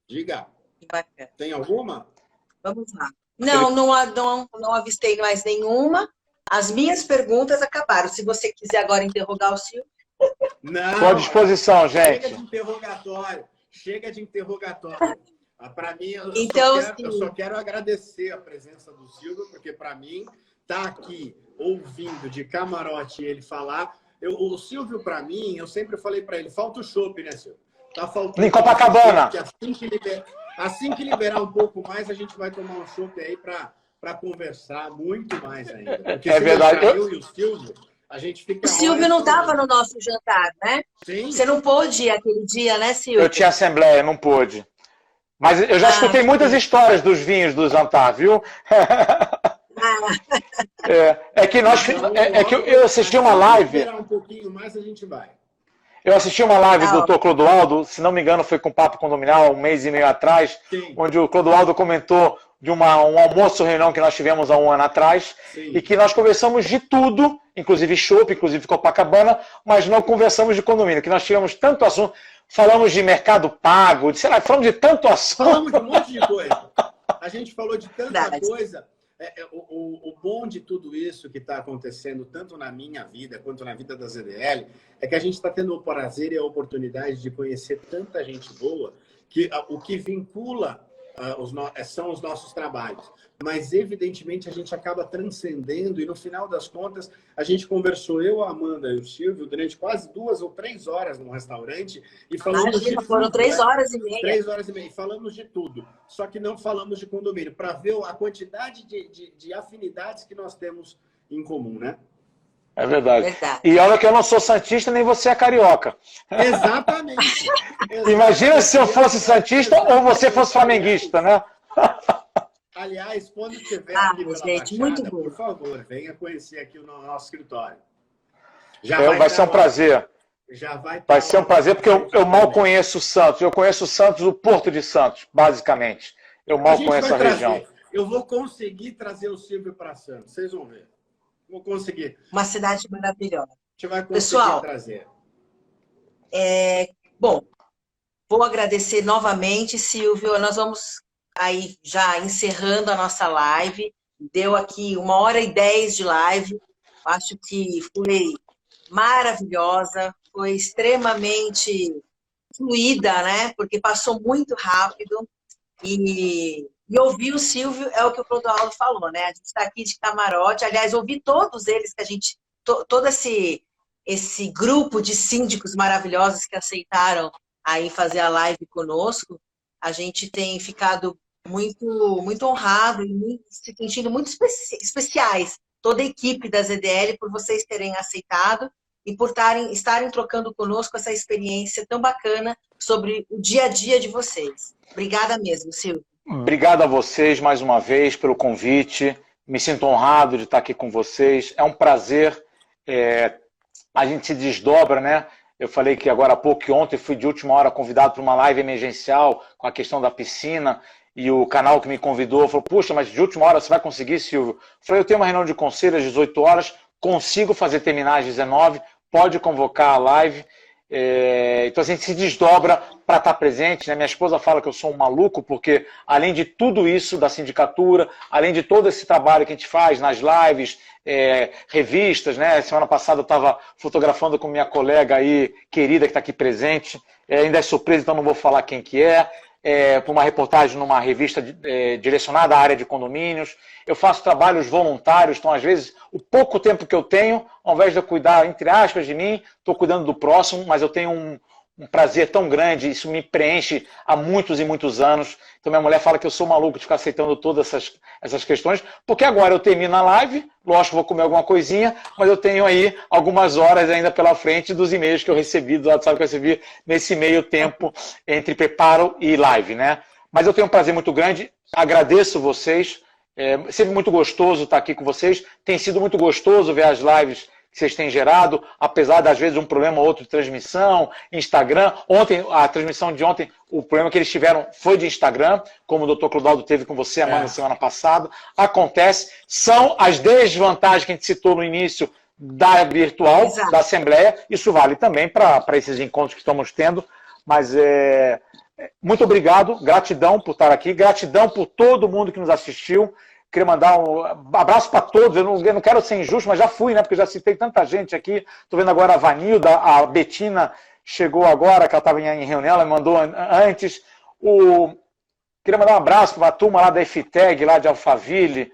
Diga. Que bacana. Tem alguma? Vamos lá. Não avistei mais nenhuma. As minhas perguntas acabaram. Se você quiser agora interrogar o Silvio. Não, Estou à disposição, chega gente. de interrogatório. Chega de interrogatório. Para mim, Então, eu só quero agradecer a presença do Silvio, porque para mim, tá aqui ouvindo de camarote ele falar. O Silvio, para mim, eu sempre falei para ele, falta o chopp, né, Silvio? Tá faltando. Em Copacabana. Assim que liberar um pouco mais, a gente vai tomar um chopp aí para conversar muito mais ainda. Porque É verdade. Eu e o Silvio, a gente fica. O Silvio não estava no nosso jantar, né? Sim. Você não pôde ir aquele dia, né, Silvio? Eu tinha assembleia, não pude. Mas eu já escutei muitas histórias dos vinhos do jantar, viu? É que eu assisti uma live. Se um pouquinho mais, a gente vai. Eu assisti uma live do Dr. Clodoaldo, se não me engano, foi com o Papo Condominial, 1 mês e meio atrás, Sim. onde o Clodoaldo comentou de um almoço-reunião que nós tivemos há um ano atrás, Sim. e que nós conversamos de tudo, inclusive chopp, inclusive Copacabana, mas não conversamos de condomínio, que nós tivemos tanto assunto, falamos de mercado pago, sei lá, falamos de tanto assunto. Falamos de um monte de coisa. A gente falou de tanta Verdade. coisa. O bom de tudo isso que está acontecendo, tanto na minha vida quanto na vida da ZDL, é que a gente está tendo o prazer e a oportunidade de conhecer tanta gente boa que o que vincula são os nossos trabalhos. Mas, evidentemente, a gente acaba transcendendo e, no final das contas, a gente conversou, eu, a Amanda e o Silvio, durante quase 2 ou 3 horas num restaurante e falamos de tudo. Foram 3 horas e meia. 3 horas e meia. E falamos de tudo. Só que não falamos de condomínio, para ver a quantidade de afinidades que nós temos em comum, né? É verdade. Verdade. E olha que eu não sou santista, nem você é carioca. Exatamente. Imagina se eu fosse santista ou você fosse flamenguista, né? Aliás, quando estiver aqui pela gente, Baixada, muito bom. por favor, venha conhecer aqui o nosso escritório. Vai ser um prazer. Já Vai ser um prazer, porque eu mal conheço Santos. Eu conheço Santos, o Porto de Santos, basicamente. Eu mal conheço a região. Eu vou conseguir trazer o Silvio para Santos, vocês vão ver. Vou conseguir. Uma cidade maravilhosa. A gente vai conseguir Pessoal, trazer. Bom, vou agradecer novamente, Silvio. Nós vamos aí já encerrando a nossa live. Deu aqui 1h10 de live. Acho que foi maravilhosa, foi extremamente fluida, né? Porque passou muito rápido. E ouvir o Silvio é o que o Clodoaldo falou, né? A gente está aqui de camarote. Aliás, ouvi todos eles que a gente... Todo esse grupo de síndicos maravilhosos que aceitaram aí fazer a live conosco, a gente tem ficado muito honrado e se sentindo muito especiais, toda a equipe da ZDL, por vocês terem aceitado e por estarem trocando conosco essa experiência tão bacana sobre o dia a dia de vocês. Obrigada mesmo, Silvio. Obrigado a vocês mais uma vez pelo convite. Me sinto honrado de estar aqui com vocês. É um prazer. A gente se desdobra, né? Eu falei que agora há pouco, que ontem fui de última hora convidado para uma live emergencial com a questão da piscina, e o canal que me convidou falou, puxa, mas de última hora você vai conseguir, Silvio? Eu falei, eu tenho uma reunião de conselho às 18 horas, consigo terminar às 19, pode convocar a live. Então a gente se desdobra para estar presente, né? Minha esposa fala que eu sou um maluco, porque além de tudo isso da sindicatura, além de todo esse trabalho que a gente faz nas lives, revistas, né? Semana passada eu estava fotografando com minha colega aí, querida, que está aqui presente, ainda é surpresa, então não vou falar quem que é, por uma reportagem numa revista direcionada à área de condomínios. Eu faço trabalhos voluntários, então às vezes o pouco tempo que eu tenho, ao invés de eu cuidar, entre aspas, de mim, estou cuidando do próximo, mas eu tenho um prazer tão grande, isso me preenche há muitos e muitos anos. Então minha mulher fala que eu sou maluco de ficar aceitando todas essas questões, porque agora eu termino a live, lógico, vou comer alguma coisinha, mas eu tenho aí algumas horas ainda pela frente dos e-mails que eu recebi, do WhatsApp que eu recebi nesse meio tempo entre preparo e live, né? Mas eu tenho um prazer muito grande, agradeço vocês, sempre muito gostoso estar aqui com vocês, tem sido muito gostoso ver as lives que vocês têm gerado, apesar de, às vezes, um problema ou outro de transmissão, Instagram. Ontem, a transmissão de ontem, o problema que eles tiveram foi de Instagram, como o Dr. Clodoaldo teve com você, Amanda, semana passada. Acontece. São as desvantagens que a gente citou no início da virtual, exato, da Assembleia. Isso vale também para esses encontros que estamos tendo. Mas muito obrigado, gratidão por estar aqui, gratidão por todo mundo que nos assistiu. Queria mandar um abraço para todos. Eu não quero ser injusto, mas já fui, né? Porque já citei tanta gente aqui. Estou vendo agora a Vanilda, a Betina chegou agora, que ela estava em reunião, ela me mandou antes. Queria mandar um abraço para a turma lá da EFTEG, lá de Alphaville,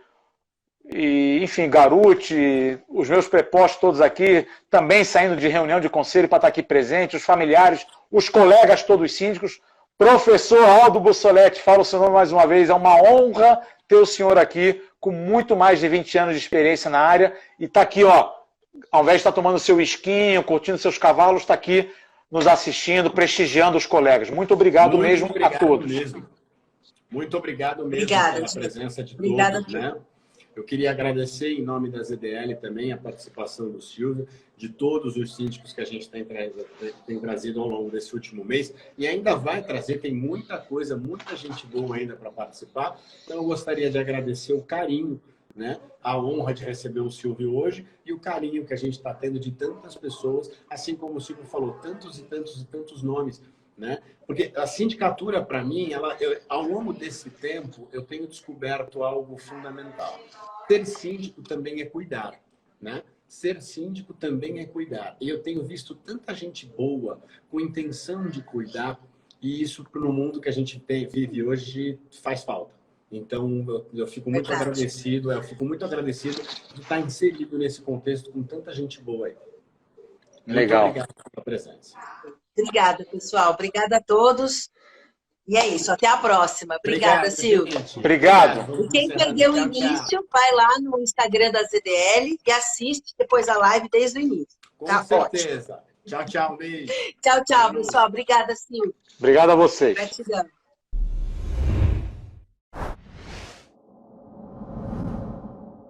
e, enfim, Garuti, os meus prepostos todos aqui, também saindo de reunião de conselho para estar aqui presente, os familiares, os colegas todos síndicos. Professor Aldo Bussoletti, falo o seu nome mais uma vez, é uma honra ter o senhor aqui, com muito mais de 20 anos de experiência na área, e está aqui, ó, ao invés de estar tomando seu esquinho, curtindo seus cavalos, está aqui nos assistindo, prestigiando os colegas. Muito obrigado mesmo a todos. Muito obrigado mesmo Obrigada, pela presença de obrigada, todos, né? Eu queria agradecer, em nome da ZDL, também a participação do Silvio, de todos os síndicos que a gente tem trazido ao longo desse último mês, e ainda vai trazer, tem muita coisa, muita gente boa ainda para participar. Então, eu gostaria de agradecer o carinho, né? A honra de receber o Silvio hoje e o carinho que a gente está tendo de tantas pessoas, assim como o Silvio falou, tantos e tantos e tantos nomes, né? Porque a sindicatura, para mim, ao longo desse tempo, eu tenho descoberto algo fundamental. Ser síndico também é cuidar, né? Ser síndico também é cuidar. E eu tenho visto tanta gente boa, com intenção de cuidar, e isso, no mundo que a gente vive hoje, faz falta. Então, eu fico muito agradecido, de estar inserido nesse contexto com tanta gente boa aí. Legal. Muito obrigado pela presença. Obrigada, pessoal. Obrigada a todos. E é isso. Até a próxima. Obrigada, Silvio. Obrigado. E quem perdeu o início, vai lá no Instagram da ZDL e assiste depois a live desde o início. Com certeza. Ótimo. Tchau, tchau. Beijo. Tchau, tchau, pessoal. Obrigada, Silvio. Obrigado a vocês. Gratidão.